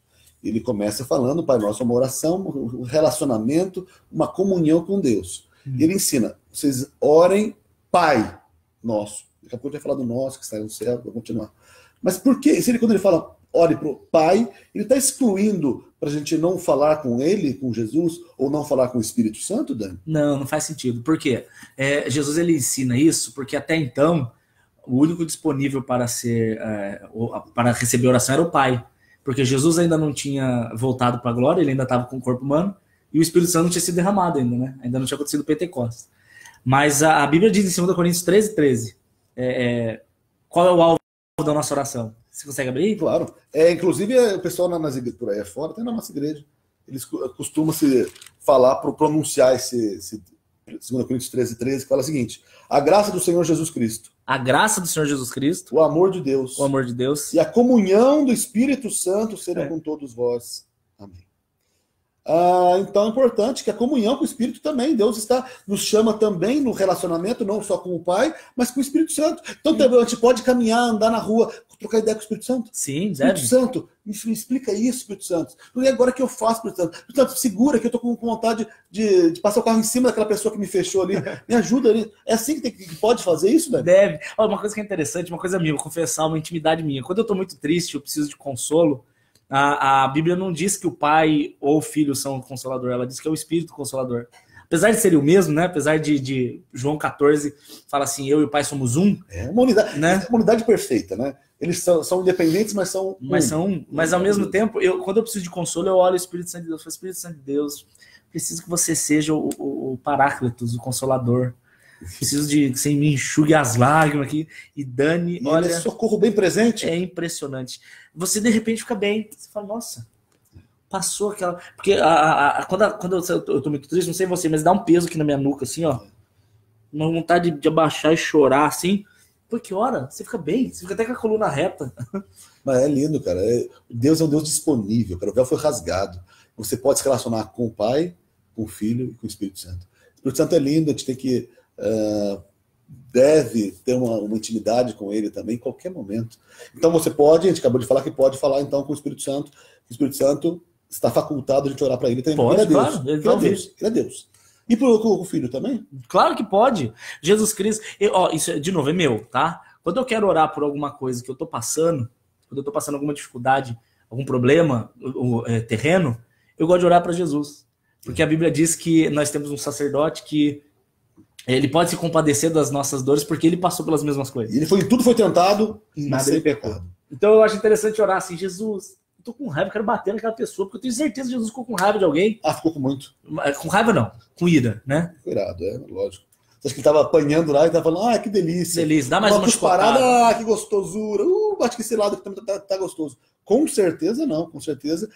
Ele começa falando, o Pai Nosso é uma oração, um relacionamento, uma comunhão com Deus. E ele ensina, vocês orem Pai Nosso. Daqui a pouco a gente vai falar do nosso, que está no céu, vai continuar. Mas por que? Quando ele fala ore para o Pai, ele está excluindo para a gente não falar com ele, com Jesus, ou não falar com o Espírito Santo, Dani?
Não faz sentido. Por quê? Jesus ele ensina isso porque até então o único disponível para receber oração era o Pai. Porque Jesus ainda não tinha voltado para a glória, ele ainda estava com o corpo humano, e o Espírito Santo não tinha sido derramado ainda, né? Ainda não tinha acontecido o Pentecostes. Mas a Bíblia diz em 2 Coríntios 13, qual é o alvo da nossa oração? Você consegue abrir?
Claro. Inclusive, o pessoal nas igrejas por aí fora, até na nossa igreja, eles costumam se falar, pronunciar esse 2 Coríntios 13, que fala o seguinte: a graça do Senhor Jesus Cristo.
A graça do Senhor Jesus Cristo.
O amor de Deus.
O amor de Deus.
E a comunhão do Espírito Santo será com todos vós. Amém. Então é importante que a comunhão com o Espírito também, Deus nos chama também no relacionamento, não só com o Pai, mas com o Espírito Santo. Então a gente pode caminhar, andar na rua, trocar ideia com o Espírito Santo?
Sim,
Espírito
deve.
Santo, me explica isso, Espírito Santo. E agora que eu faço, Espírito Santo? Espírito Santo, segura que eu tô com vontade de passar o carro em cima daquela pessoa que me fechou ali. Me ajuda ali. É assim que pode fazer isso, né?
Deve. Uma coisa que é interessante, uma coisa minha, vou confessar, uma intimidade minha. Quando eu tô muito triste, eu preciso de consolo, a Bíblia não diz que o pai ou o filho são o consolador, ela diz que é o Espírito Consolador. Apesar de ser o mesmo, né? Apesar de João 14 fala assim, eu e o pai somos um.
É uma unidade,
né?
É uma unidade perfeita, né? Eles são independentes, mas são um.
Mas ao mesmo tempo, quando eu preciso de consolo, eu olho o Espírito Santo de Deus. Eu falo, Espírito Santo de Deus, preciso que você seja o Paráclitos, o Consolador. Preciso de que você me enxugue as lágrimas aqui. E Dani, olha...
Ele é socorro bem presente.
É impressionante. Você, de repente, fica bem. Você fala, nossa, passou aquela... Porque quando eu tô muito triste, não sei você, mas dá um peso aqui na minha nuca, assim, ó. Uma vontade de abaixar e chorar, assim. Por que hora? Você fica bem. Você fica até com a coluna reta.
Mas é lindo, cara. Deus é um Deus disponível, cara. O véu foi rasgado. Você pode se relacionar com o Pai, com o Filho e com o Espírito Santo. O Espírito Santo é lindo, a gente tem que... deve ter uma intimidade com ele também em qualquer momento. Então você pode, a gente acabou de falar que pode falar então com o Espírito Santo. O Espírito Santo está facultado a gente orar para ele também.
Pode,
ele é Deus.
Claro,
ele é Deus. E pro o filho também?
Claro que pode. Jesus Cristo... isso, de novo, é meu, tá? Quando eu quero orar por alguma coisa que eu tô passando, quando eu tô passando alguma dificuldade, algum problema terreno, eu gosto de orar para Jesus. Porque a Bíblia diz que nós temos um sacerdote que ele pode se compadecer das nossas dores porque ele passou pelas mesmas coisas.
Tudo foi tentado e
nada ele pecou. Então eu acho interessante orar assim, Jesus, eu tô com raiva, eu quero bater naquela pessoa, porque eu tenho certeza que Jesus ficou com raiva de alguém.
Ficou com muito.
Com raiva não, com ira, né?
Cuidado, lógico. Você acha que ele tava apanhando lá e tava falando, que delícia.
Delícia, dá mais uma
parada, que gostosura. Bate que esse lado que tá gostoso. Com certeza não, com certeza.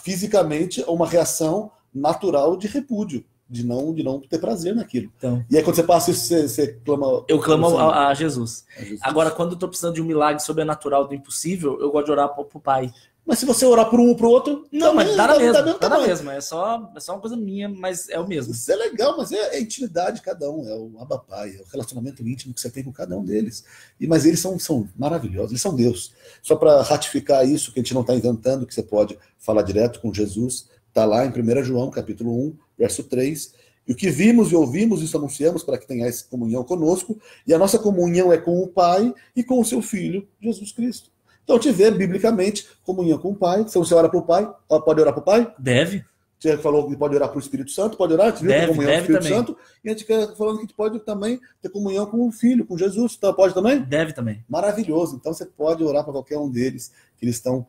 Fisicamente é uma reação natural de repúdio. De não ter prazer naquilo.
Então,
e aí quando você passa isso, você clama...
Eu clamo a Jesus. Agora, quando eu tô precisando de um milagre sobrenatural do impossível, eu gosto de orar pro Pai.
Mas se você orar por um ou pro outro...
Não, mas dá na mesma. É só uma coisa minha, mas é o mesmo.
Isso é legal, mas é a intimidade de cada um. É o Abba Pai, é o relacionamento íntimo que você tem com cada um deles. Mas eles são maravilhosos, eles são Deus. Só para ratificar isso, que a gente não está inventando, que você pode falar direto com Jesus, está lá em 1 João, capítulo 1, verso 3. E o que vimos e ouvimos, isso anunciamos para que tenhais comunhão conosco. E a nossa comunhão é com o Pai e com o seu Filho, Jesus Cristo. Então, te vê, biblicamente, comunhão com o Pai. Se você ora para o Pai, pode orar para o Pai?
Deve.
Você falou que pode orar para o Espírito Santo, pode orar? Você viu
deve,
comunhão com o Espírito
também.
Santo? E a gente quer falando que a gente pode também ter comunhão com o Filho, com Jesus. Então, pode também?
Deve também.
Maravilhoso. Então, você pode orar para qualquer um deles, que eles estão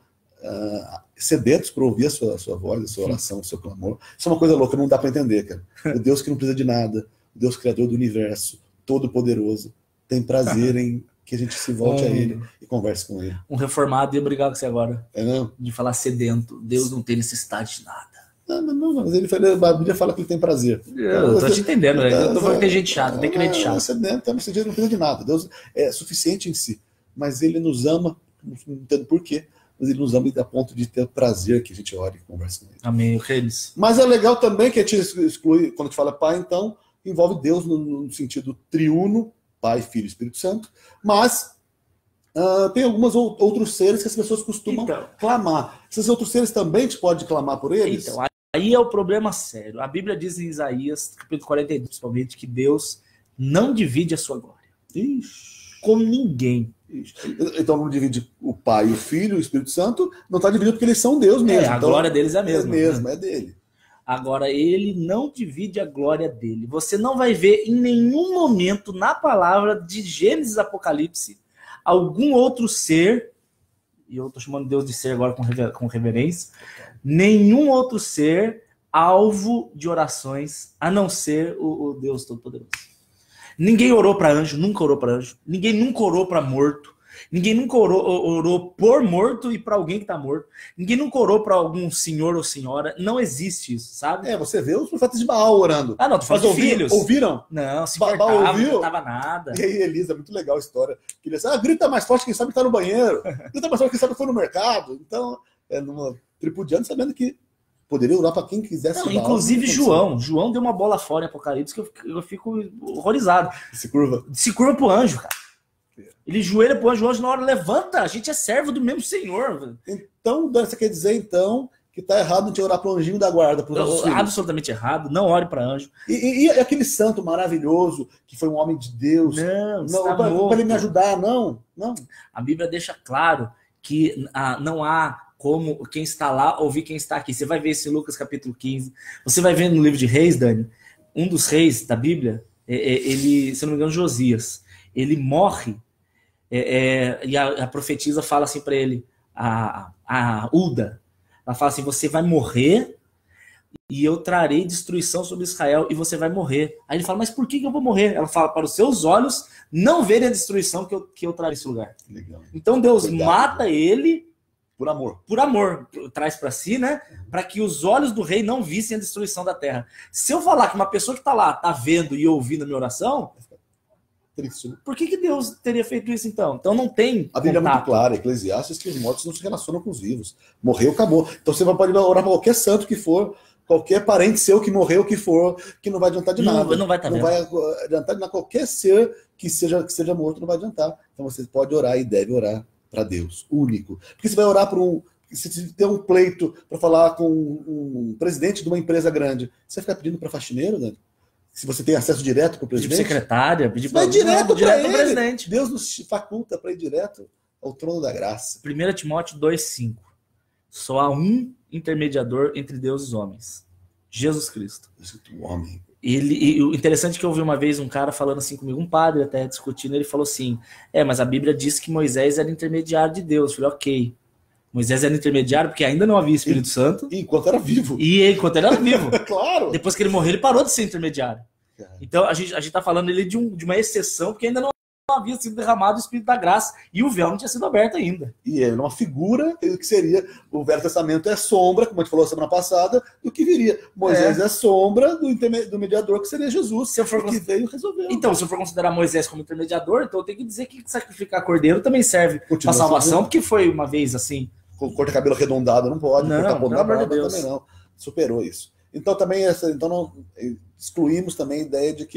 sedentos para ouvir a sua voz, a sua oração, o seu clamor. Isso é uma coisa louca, não dá para entender, cara. O Deus que não precisa de nada, o Deus criador do universo, todo-poderoso, tem prazer em que a gente se volte a ele e converse com ele.
Um reformado ia brigar com você agora.
Não?
De falar sedento. Deus não tem necessidade de nada.
Não, mas a Bíblia fala que ele tem prazer.
Eu tô te entendendo. Eu tô falando que tem gente chata, tem crente chato.
Sedento, nesse dia não precisa de nada. Deus é suficiente em si. Mas ele nos ama, não entendo por quê, mas ele nos ama a ponto de ter prazer que a gente ore e converse com ele.
Amém, eu creio nisso.
Mas é legal também que a gente exclui, quando a gente fala Pai, então, envolve Deus no sentido triuno, Pai, Filho e Espírito Santo, mas tem alguns outros seres que as pessoas costumam clamar. Esses outros seres também a gente pode clamar por eles?
Então, aí é o problema sério. A Bíblia diz em Isaías, capítulo 42, principalmente, que Deus não divide a sua glória. Com ninguém.
Então não divide o Pai, o Filho e o Espírito Santo, não está dividido porque eles são Deus mesmo.
A glória deles é a mesma.
É dele.
Agora, ele não divide a glória dele. Você não vai ver em nenhum momento na palavra de Gênesis e Apocalipse algum outro ser, e eu estou chamando Deus de ser agora com reverência, nenhum outro ser alvo de orações a não ser o Deus Todo-Poderoso. Ninguém orou para anjo, nunca orou para anjo. Ninguém nunca orou para morto. Ninguém nunca orou por morto e para alguém que está morto. Ninguém nunca orou para algum senhor ou senhora. Não existe isso, sabe?
Você vê os profetas de Baal orando.
Não, tu fala de filhos.
Ouviram?
Não, se
Baal
cortava,
ouviu?
não tava nada.
E aí, Elisa, muito legal a história. Ele disse, grita mais forte, quem sabe que tá no banheiro. Grita mais forte, quem sabe que foi no mercado. Então, tripudiando, sabendo que Poderia orar para quem quisesse.
Não, inclusive João deu uma bola fora em Apocalipse que eu fico horrorizado.
Se
curva pro anjo, cara. Ele joelha pro anjo, o anjo na hora levanta, a gente é servo do mesmo Senhor.
Então, você quer dizer, então, que tá errado a gente orar pro anjinho da guarda, pro nossos filhos?
Absolutamente errado, não ore para anjo.
E aquele santo maravilhoso, que foi um homem de Deus, não para ele me ajudar, não.
A Bíblia deixa claro que não há como quem está lá ouvir quem está aqui. Você vai ver isso em Lucas capítulo 15, você vai ver no livro de Reis, Dani, um dos reis da Bíblia, ele, se não me engano, Josias, ele morre, e a profetisa fala assim para ele, a Uda, ela fala assim, você vai morrer e eu trarei destruição sobre Israel e você vai morrer. Aí ele fala, mas por que eu vou morrer? Ela fala, para os seus olhos não verem a destruição que eu trarei nesse lugar.
Legal.
Então Deus mata ele
por amor.
Por amor, traz para si, né? Para que os olhos do rei não vissem a destruição da terra. Se eu falar que uma pessoa que está lá, está vendo e ouvindo a minha oração, por que Deus teria feito isso então? Então não tem.
A Bíblia é muito clara, Eclesiastes, que os mortos não se relacionam com os vivos. Morreu, acabou. Então você pode orar para qualquer santo que for, qualquer parente seu que morreu, que for, que não vai adiantar de nada.
Não vai
adiantar de nada. Qualquer ser que seja morto não vai adiantar. Então você pode orar e deve orar para Deus, único. Porque você vai orar para se tem um pleito para falar com um presidente de uma empresa grande, você vai ficar pedindo para faxineiro, né? Se você tem acesso direto para o presidente.
Pedir para secretária, pedir
para direto
ao presidente.
Deus nos faculta para ir direto ao trono da graça.
1 Timóteo 2,5. Só há um intermediador entre Deus e os homens. Jesus Cristo.
O homem.
E o interessante é que eu ouvi uma vez um cara falando assim comigo, um padre até discutindo, ele falou assim, mas a Bíblia diz que Moisés era intermediário de Deus. Eu falei, ok. Moisés era intermediário porque ainda não havia Espírito Santo.
Enquanto era vivo.
Enquanto ele era vivo.
Claro.
Depois que ele morreu, ele parou de ser intermediário. Então a gente tá falando ele de uma exceção, porque ainda não havia sido derramado o Espírito da Graça e o véu não tinha sido aberto ainda.
E é uma figura que seria, o Velho Testamento é sombra, como a gente falou semana passada, do que viria. Moisés é sombra do mediador, que seria Jesus, que veio resolver.
Então, se eu for considerar Moisés como intermediador, então eu tenho que dizer que sacrificar cordeiro também serve para salvação, porque foi uma vez assim.
Cortar cabelo arredondado não pode, cortar ponta da barba também não. Superou isso. Então também excluímos também a ideia de que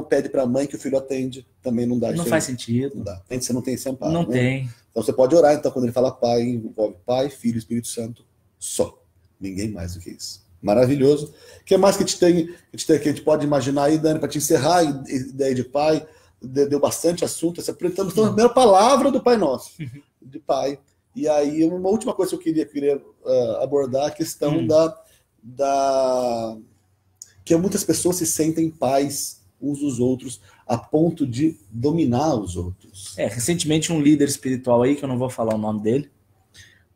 pede para a mãe que o filho atende, também não dá.
Não faz sentido.
Não dá. Você não tem esse amparo.
Não tem.
Então você pode orar, então quando ele fala pai, envolve Pai, Filho e Espírito Santo, só. Ninguém mais do que isso. Maravilhoso. O que mais que a gente pode imaginar aí, Dani, para te encerrar a ideia de pai? Deu bastante assunto. Estamos na primeira palavra do Pai Nosso, de pai. E aí, uma última coisa que eu queria abordar, a questão que muitas pessoas se sentem pais uns dos outros a ponto de dominar os outros.
Recentemente um líder espiritual aí, que eu não vou falar o nome dele,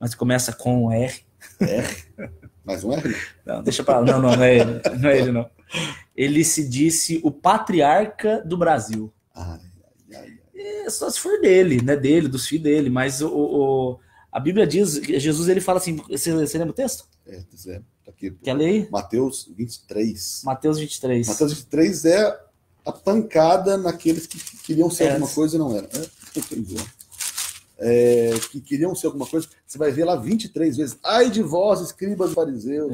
mas começa com um R.
R? Mais um R?
Não, deixa pra lá. Não é ele. Não é ele, não. Ele se disse o patriarca do Brasil. Só se for dele, né? Dele, dos filhos dele, mas a Bíblia diz, Jesus ele fala assim, você lembra o texto?
Tá aqui.
Quer ler?
Mateus 23.
Mateus 23.
Mateus 23 é a pancada naqueles que queriam ser alguma coisa e não eram. Que queriam ser alguma coisa. Você vai ver lá 23 vezes. Ai de vós, escribas e fariseus.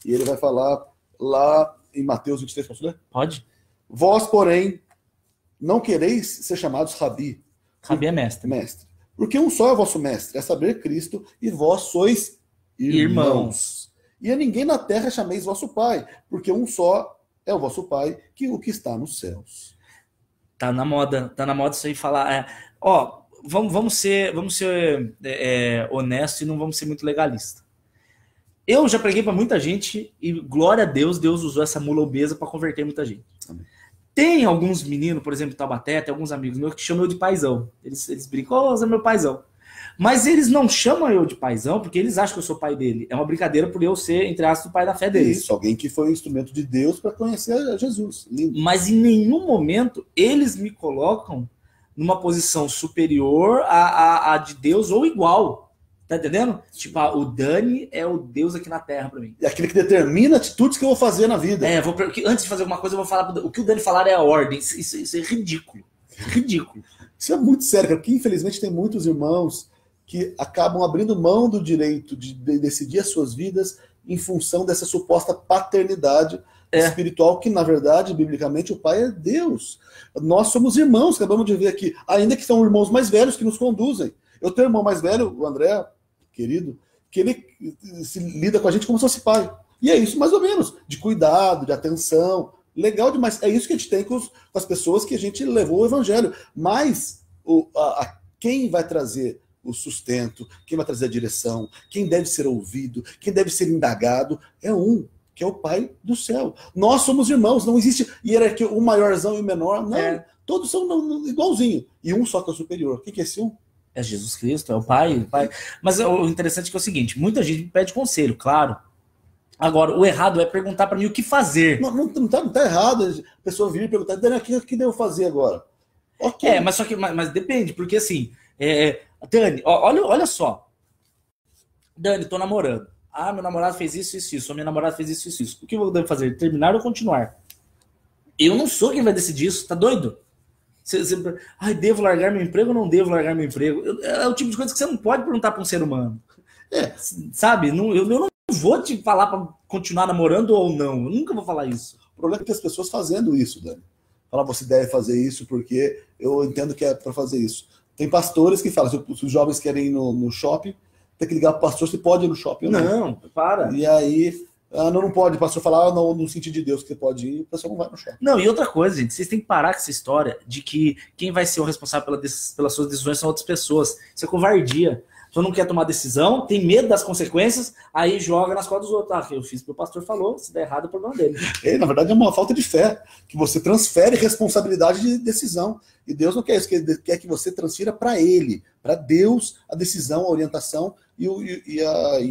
E ele vai falar lá em Mateus 23. Posso ler?
Pode.
Vós, porém, não quereis ser chamados rabi.
Rabi é mestre.
Mestre. Porque um só é o vosso mestre, é saber Cristo, e vós sois irmãos. E a ninguém na terra chameis vosso pai, porque um só é o vosso pai, o que está nos céus.
Tá na moda isso aí falar. Vamos ser honestos e não vamos ser muito legalistas. Eu já preguei para muita gente e glória a Deus, Deus usou essa mula obesa para converter muita gente. Amém. Tem alguns meninos, por exemplo, em Taubaté, tem alguns amigos meus que chamam eu de paizão. Eles brincam, você é meu paizão. Mas eles não chamam eu de paizão porque eles acham que eu sou pai dele. É uma brincadeira por eu ser, entre aspas, o pai da fé deles.
Isso, alguém que foi um instrumento de Deus para conhecer a Jesus. Lindo.
Mas em nenhum momento eles me colocam numa posição superior à de Deus ou igual. Tá entendendo? Tipo, o Dani é o Deus aqui na Terra pra mim.
É aquele que determina atitudes que eu vou fazer na vida.
Antes de fazer alguma coisa, eu vou falar. O que o Dani falar é a ordem. Isso é ridículo. Ridículo.
Isso é muito sério, cara, porque infelizmente tem muitos irmãos que acabam abrindo mão do direito de decidir as suas vidas em função dessa suposta paternidade espiritual, que, na verdade, biblicamente, o pai é Deus. Nós somos irmãos, acabamos de ver aqui, ainda que são irmãos mais velhos que nos conduzem. Eu tenho um irmão mais velho, o André, querido, que ele se lida com a gente como se fosse pai. E é isso, mais ou menos, de cuidado, de atenção. Legal demais. É isso que a gente tem com as pessoas que a gente levou o evangelho. Mas quem vai trazer o sustento, quem vai trazer a direção, quem deve ser ouvido, quem deve ser indagado, é um, que é o Pai do céu. Nós somos irmãos, não existe hierarquia, o maiorzão e o menor, não. Todos são igualzinho. E um só que é o superior. O que é esse um?
É Jesus Cristo, é o Pai. Mas o interessante é que é o seguinte, muita gente me pede conselho, claro. Agora, o errado é perguntar para mim o que fazer.
Não tá errado a pessoa vir e perguntar, Dani, o que devo fazer agora?
Okay. Mas depende, porque assim, Dani, olha só. Dani, tô namorando. Ah, meu namorado fez isso. A minha namorada fez isso. O que eu devo fazer? Terminar ou continuar? Eu não sou quem vai decidir isso, tá doido? Devo largar meu emprego ou não devo largar meu emprego? É o tipo de coisa que você não pode perguntar para um ser humano. Sabe? Eu não vou te falar para continuar namorando ou não. Eu nunca vou falar isso.
O problema é que tem as pessoas fazendo isso, Dani. Falar, você deve fazer isso porque eu entendo que é para fazer isso. Tem pastores que falam, se os jovens querem ir no shopping, tem que ligar para o pastor se pode ir no shopping ou não.
Não, para.
E aí, não pode, o pastor falar, não, no sentido de Deus que você pode ir, o pessoal não vai no shopping.
Não, e outra coisa, gente, vocês têm que parar com essa história de que quem vai ser o responsável pelas suas decisões são outras pessoas. Isso é covardia. A pessoa não quer tomar decisão, tem medo das consequências, aí joga nas costas dos outros. Eu fiz o que o pastor falou, se der errado é problema dele.
Na verdade é uma falta de fé, que você transfere responsabilidade de decisão. E Deus não quer isso, Ele quer que você transfira para Ele, para Deus, a decisão, a orientação e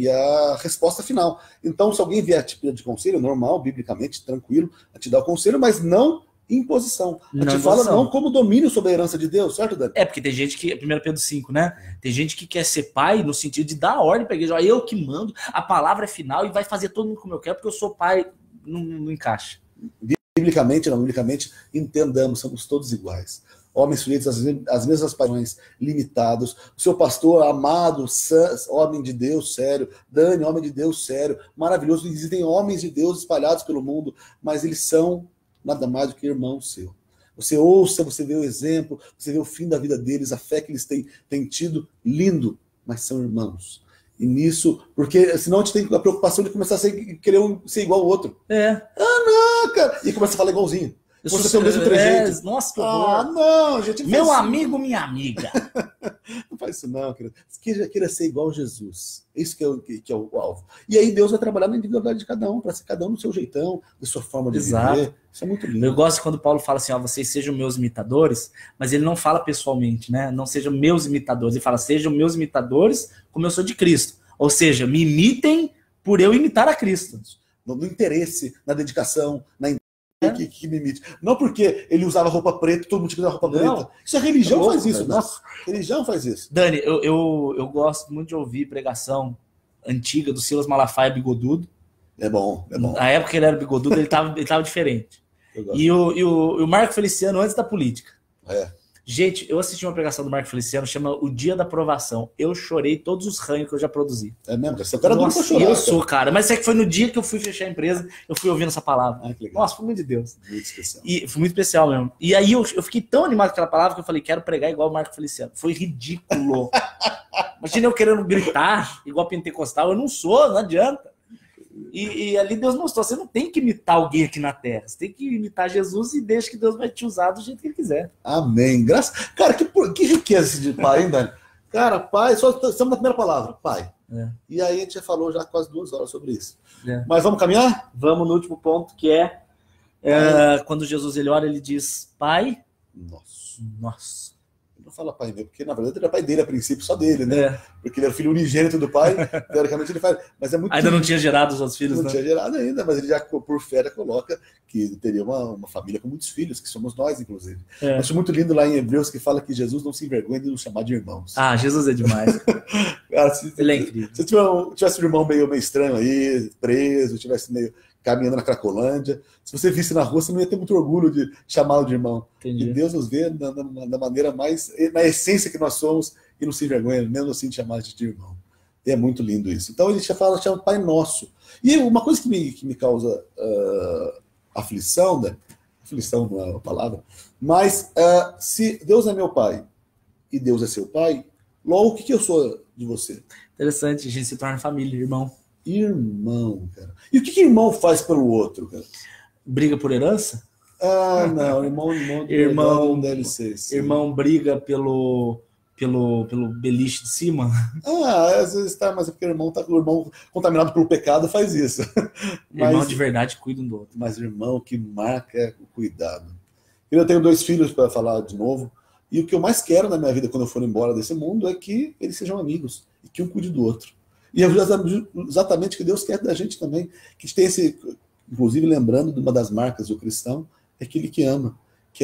a resposta final. Então, se alguém vier te pedir conselho, normal, biblicamente, tranquilo, a te dar o conselho, mas não imposição. A gente fala não como domínio sobre a herança de Deus, certo, Dani?
Porque tem gente que, 1 Pedro 5, né? Tem gente que quer ser pai no sentido de dar ordem para a igreja. Eu que mando, a palavra é final e vai fazer todo mundo como eu quero, porque eu sou pai, não encaixa.
Biblicamente, entendamos, somos todos iguais. Homens sujeitos às mesmas paixões, limitados. O seu pastor amado, homem de Deus sério. Dani, homem de Deus sério. Maravilhoso. Existem homens de Deus espalhados pelo mundo, mas eles são nada mais do que irmão seu. Você ouça, você vê o exemplo, você vê o fim da vida deles, a fé que eles têm tido, lindo, mas são irmãos. E nisso, porque senão a gente tem a preocupação de começar a querer ser igual ao outro. Não, cara. E começa a falar igualzinho. Você tem o mesmo trejeito.
Nossa, que horror.
Não, gente.
Meu amigo, minha amiga.
Não faz isso não, querido. Queira ser igual a Jesus. Isso que é o alvo. E aí Deus vai trabalhar na individualidade de cada um, para ser cada um no seu jeitão, da sua forma de viver. Isso é muito lindo.
Eu gosto quando Paulo fala assim, vocês sejam meus imitadores, mas ele não fala pessoalmente, né? Não sejam meus imitadores. Ele fala, sejam meus imitadores como eu sou de Cristo. Ou seja, me imitem por eu imitar a Cristo.
No interesse, na dedicação, na que me imite. Não porque ele usava roupa preta, todo mundo tinha que usar roupa preta. Isso é religião, faz isso. Nossa, religião faz isso.
Dani, eu gosto muito de ouvir pregação antiga do Silas Malafaia bigodudo.
É bom.
Na época que ele era bigodudo, ele tava diferente. E o Marco Feliciano antes da política. Gente, eu assisti uma pregação do Marco Feliciano, chama O Dia da Provação. Eu chorei todos os ranhos que eu já produzi.
É mesmo? Você é o cara do chorar.
Eu sou, cara. Mas é que foi no dia que eu fui fechar a empresa, eu fui ouvindo essa palavra.
Que legal.
Nossa, foi muito de Deus.
Muito especial.
E foi muito especial mesmo. E aí eu fiquei tão animado com aquela palavra que eu falei, quero pregar igual o Marco Feliciano. Foi ridículo. Imagina eu querendo gritar igual pentecostal. Eu não sou, não adianta. E ali Deus mostrou, você não tem que imitar alguém aqui na Terra, você tem que imitar Jesus e deixa que Deus vai te usar do jeito que Ele quiser.
Amém. Cara, que riqueza esse de pai, hein, Dani? Cara, pai, só estamos na primeira palavra, pai. E aí a gente já falou já quase 2 horas sobre isso. Mas vamos caminhar?
Vamos no último ponto, que é quando Jesus ele ora, ele diz, Pai, nosso.
Não fala pai meu, porque na verdade ele era pai dele a princípio, só dele, né? Porque ele era filho unigênito do pai, teoricamente ele faz. Mas é muito.
Ainda não tinha gerado os outros filhos,
não tinha gerado ainda, mas ele já, por fé, coloca que teria uma família com muitos filhos, que somos nós, inclusive. Acho muito lindo lá em Hebreus que fala que Jesus não se envergonha de nos chamar de irmãos.
Jesus é demais.
Cara,
ele é incrível.
Se tivesse um irmão meio estranho aí, preso, tivesse meio. caminhando na Cracolândia. Se você visse na rua, você não ia ter muito orgulho de chamá-lo de irmão.
Entendi.
E Deus nos vê da maneira mais, na essência que nós somos, e não se envergonha, mesmo assim, de chamar de irmão. E é muito lindo isso. Então ele chama Pai Nosso. E uma coisa que me causa aflição, né? Aflição não é uma palavra, mas se Deus é meu pai e Deus é seu pai, logo o que eu sou de você?
Interessante, a gente se torna família, irmão.
Irmão, cara. E o que irmão faz pelo outro, cara?
Briga por herança?
Não, irmão
Irmão
não deve ser. Sim.
Irmão briga pelo beliche de cima?
Às vezes tá, mas é porque o irmão contaminado pelo pecado faz isso.
Irmão de verdade cuida um do outro.
Mas irmão que marca é o cuidado. Eu tenho 2 filhos para falar de novo, e o que eu mais quero na minha vida quando eu for embora desse mundo é que eles sejam amigos e que um cuide do outro. E é exatamente o que Deus quer da gente também, que tem esse, inclusive lembrando de uma das marcas do cristão, é aquele que ama, que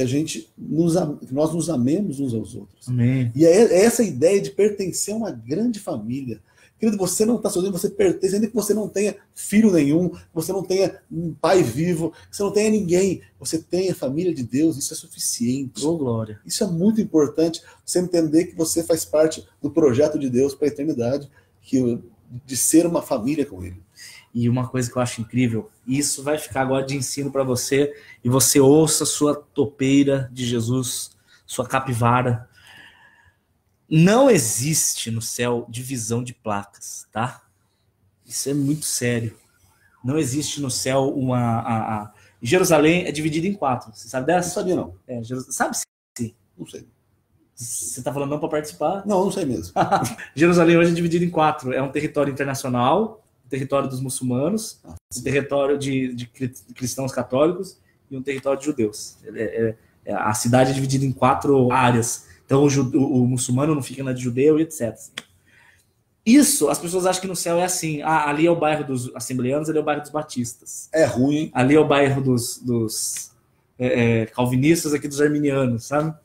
nós nos amemos uns aos outros.
Amém.
E é essa ideia de pertencer a uma grande família. Querido, você não está sozinho, você pertence, ainda que você não tenha filho nenhum, você não tenha um pai vivo, você não tenha ninguém, você tem a família de Deus, isso é suficiente.
Oh, glória.
Isso é muito importante, você entender que você faz parte do projeto de Deus para a eternidade, de ser uma família com Ele.
E uma coisa que eu acho incrível, isso vai ficar agora de ensino para você, e você ouça sua topeira de Jesus, sua capivara. Não existe no céu divisão de placas, tá? Isso é muito sério. Não existe no céu Jerusalém é dividida em 4. Você sabe dessa?
Não sabia, não.
Sabe sim.
Não sei.
Você tá falando não para participar?
Não sei mesmo.
Jerusalém hoje é dividido em 4. É um território internacional, um território dos muçulmanos, um território de cristãos católicos e um território de judeus. A cidade é dividida em 4 áreas. Então o muçulmano não fica na de judeu e etc. Isso, as pessoas acham que no céu é assim. Ali é o bairro dos assembleanos, ali é o bairro dos batistas.
É ruim.
Ali é o bairro dos calvinistas, aqui dos arminianos, sabe?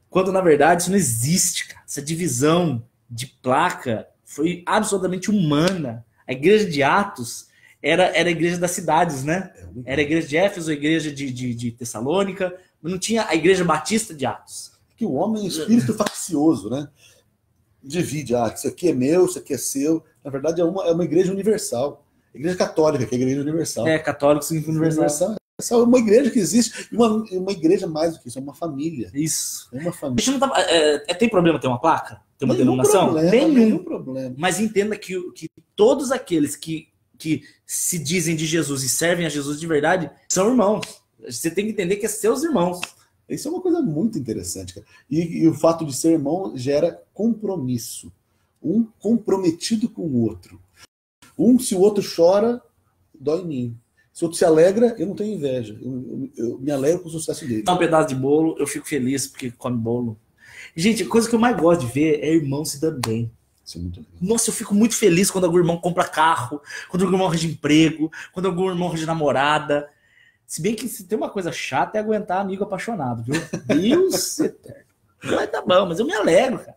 Quando, na verdade, isso não existe, cara. Essa divisão de placa foi absolutamente humana. A igreja de Atos era a igreja das cidades, né? Era a igreja de Éfeso, a igreja de Tessalônica, mas não tinha a igreja batista de Atos.
Que o homem é um espírito faccioso, né? Divide, isso aqui é meu, isso aqui é seu. Na verdade, é uma igreja universal. Igreja católica, que é a igreja universal.
Católico significa universal.
É uma igreja que existe, uma igreja mais do que isso, é uma família.
Isso.
É uma família.
A gente não tem problema ter uma placa? Ter uma denominação?
Nenhum problema.
Mas entenda que todos aqueles que se dizem de Jesus e servem a Jesus de verdade são irmãos. Você tem que entender que é seus irmãos.
Isso é uma coisa muito interessante, cara. E o fato de ser irmão gera compromisso. Um comprometido com o outro. Se o outro chora, dói em mim. Se o outro se alegra, eu não tenho inveja. Eu me alegro com o sucesso dele.
Dá um pedaço de bolo, eu fico feliz porque come bolo. Gente, a coisa que eu mais gosto de ver é irmão se dando bem.
Isso é muito legal.
Nossa, eu fico muito feliz quando algum irmão compra carro, quando algum irmão arranja emprego, quando algum irmão arranja namorada. Se bem que se tem uma coisa chata é aguentar amigo apaixonado, viu? Deus eterno. Vai tá bom, mas eu me alegro, cara.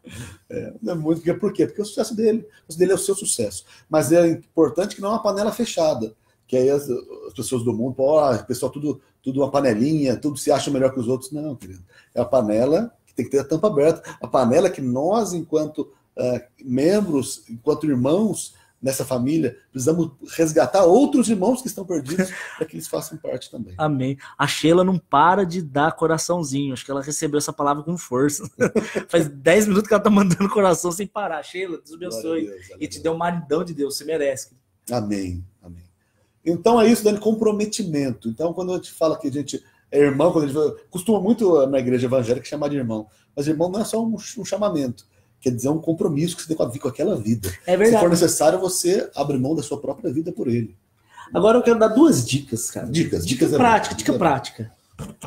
É muito. Por quê? Porque o sucesso dele é o seu sucesso. Mas é importante que não é uma panela fechada. Que aí as pessoas do mundo, o pessoal tudo uma panelinha, tudo se acha melhor que os outros. Não, querido. É a panela que tem que ter a tampa aberta. A panela que nós, enquanto membros, enquanto irmãos nessa família, precisamos resgatar outros irmãos que estão perdidos para que eles façam parte também.
Amém. A Sheila não para de dar coraçãozinho. Acho que ela recebeu essa palavra com força. Faz 10 minutos que ela tá mandando coração sem parar. Sheila, Deus abençoe. E te dê um maridão de Deus. Você merece.
Amém. Amém. Então é isso, Dani, comprometimento. Então quando a gente fala que a gente é irmão, quando a gente costuma muito na igreja evangélica chamar de irmão. Mas irmão não é só um chamamento. Quer dizer, é um compromisso que você tem com aquela vida.
É verdade.
Se for necessário, você abre mão da sua própria vida por ele.
Agora eu quero dar 2 dicas, cara.
Dica
prática.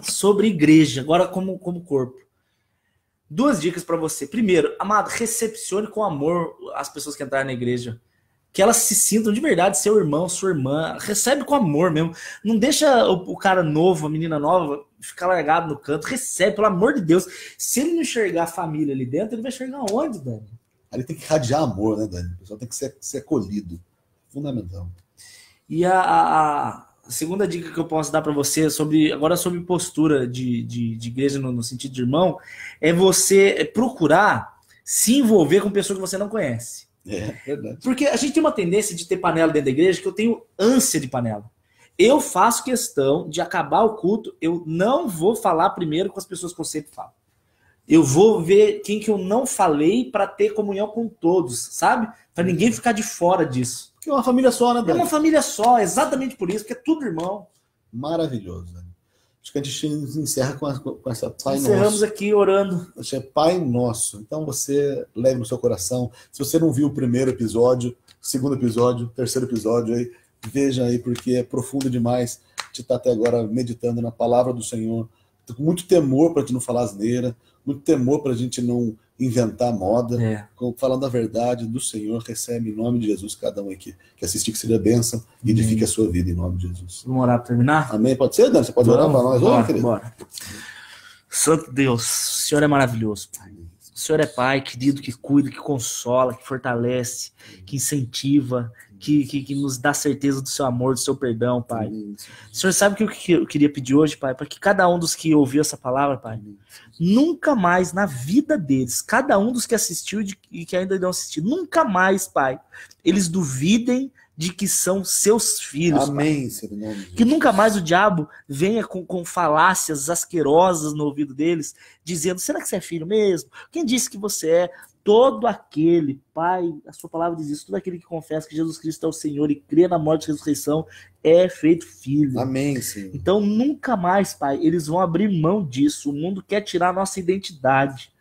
Sobre igreja, agora como corpo. 2 dicas para você. Primeiro, amado, recepcione com amor as pessoas que entrarem na igreja. Que elas se sintam de verdade seu irmão, sua irmã. Recebe com amor mesmo. Não deixa o cara novo, a menina nova, ficar largado no canto. Recebe, pelo amor de Deus. Se ele não enxergar a família ali dentro, ele vai enxergar onde, Dani?
Ele tem que irradiar amor, né, Dani? O pessoal tem que ser acolhido. Fundamental.
E a A segunda dica que eu posso dar para você agora sobre postura de igreja no sentido de irmão, é você procurar se envolver com pessoas que você não conhece.
É verdade.
Porque a gente tem uma tendência de ter panela dentro da igreja, que eu tenho ânsia de panela. Eu faço questão de acabar o culto, eu não vou falar primeiro com as pessoas que eu sempre falo. Eu vou ver quem que eu não falei para ter comunhão com todos, sabe? Para ninguém ficar de fora disso.
Porque é uma família só, né,
É
Dani?
uma família só, exatamente por isso, porque é tudo irmão.
Maravilhoso, Dani. Acho que a gente encerra com essa Pai
Encerramos
Nosso.
aqui orando.
Acho que é Pai Nosso. Então você leve no seu coração. Se você não viu o primeiro episódio, segundo episódio, terceiro episódio, aí, veja aí, porque é profundo demais. A gente está até agora meditando na palavra do Senhor. Tô com muito temor para a gente não falar asneira, muito temor para a gente não inventar moda. Falando a verdade do Senhor, recebe em nome de Jesus cada um aqui que assistir, que seja bênção e edifique a sua vida em nome de Jesus.
Vamos orar para terminar?
Amém? Pode ser, Dani? Você pode orar para nós hoje, querido?
Bora. Santo Deus, o Senhor é maravilhoso, Pai. O Senhor é Pai, querido, que cuida, que consola, que fortalece, que incentiva, que nos dá certeza do seu amor, do seu perdão, Pai. O Senhor sabe o que eu queria pedir hoje, Pai? Para que cada um dos que ouviu essa palavra, Pai, nunca mais na vida deles, cada um dos que assistiu e que ainda não assistiu, nunca mais, Pai, eles duvidem de que são seus filhos.
Amém, Senhor. Nome de
Que nunca mais o diabo venha com falácias asquerosas no ouvido deles, dizendo, será que você é filho mesmo? Quem disse que você é? Todo aquele, Pai, a sua palavra diz isso, todo aquele que confessa que Jesus Cristo é o Senhor e crê na morte e ressurreição é feito filho.
Amém, Senhor.
Então nunca mais, Pai, eles vão abrir mão disso. O mundo quer tirar a nossa identidade.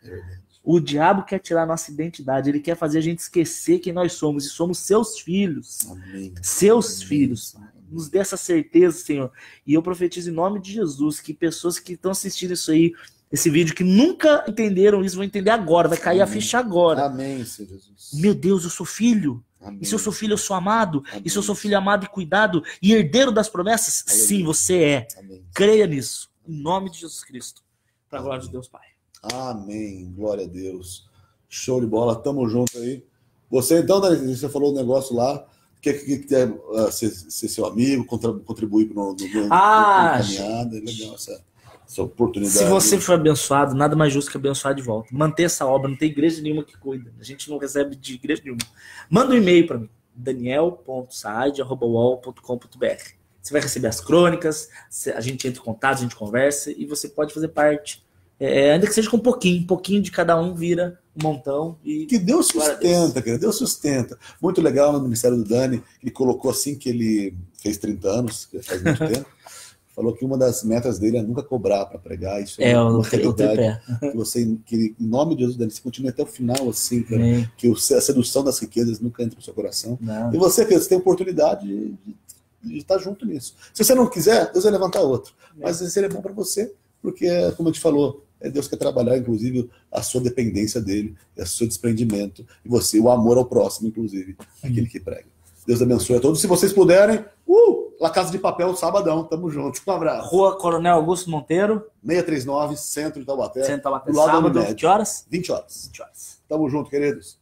O diabo quer tirar a nossa identidade. Ele quer fazer a gente esquecer quem nós somos. E somos seus filhos.
Amém.
Seus
Amém.
Filhos. Nos dê essa certeza, Senhor. E eu profetizo em nome de Jesus que pessoas que estão assistindo isso aí, esse vídeo, que nunca entenderam isso, vão entender agora. Vai cair a ficha agora.
Amém, Senhor Jesus.
Meu Deus, eu sou filho.
Amém.
E se eu sou filho, eu sou amado.
Amém.
E se eu sou filho amado e cuidado e herdeiro das promessas,
Aleluia.
sim, você é.
Amém.
Creia nisso. Em nome de Jesus Cristo. Para a glória de Deus, Pai.
Amém. Glória a Deus. Show de bola. Tamo junto aí. Você, então, Dani, você falou um negócio lá. Quer ser seu amigo, contribuir no caminhada. É legal essa oportunidade.
Se você for abençoado, nada mais justo que abençoar de volta. Manter essa obra. Não tem igreja nenhuma que cuida. A gente não recebe de igreja nenhuma. Manda um e-mail para mim. daniel.saad@uol.com.br. Você vai receber as crônicas, a gente entra em contato, a gente conversa e você pode fazer parte. Ainda que seja com um pouquinho de cada um vira um montão. E
que Deus sustenta, querido. Deus sustenta. Muito legal no Ministério do Dani. Ele colocou assim que ele fez 30 anos, que faz muito tempo. Falou que uma das metas dele é nunca cobrar para pregar. Isso é uma realidade. Que em nome de Jesus, Dani, você continue até o final assim, cara, que a sedução das riquezas nunca entra no seu coração.
Não.
E você, querido, você tem oportunidade de estar junto nisso. Se você não quiser, Deus vai levantar outro. Mas seria bom para você, porque, como a gente falou, Deus quer trabalhar, inclusive, a sua dependência dele, o seu desprendimento, e você, o amor ao próximo, inclusive, aquele que prega. Deus abençoe a todos. Se vocês puderem, La Casa de Papel, sabadão, tamo junto. Um abraço.
Rua Coronel Augusto Monteiro,
639, centro de Taubaté.
Centro de Taubaté,
do lado
sábado,
do Unimed.
que horas?
20 horas.
20 horas.
Tamo junto, queridos.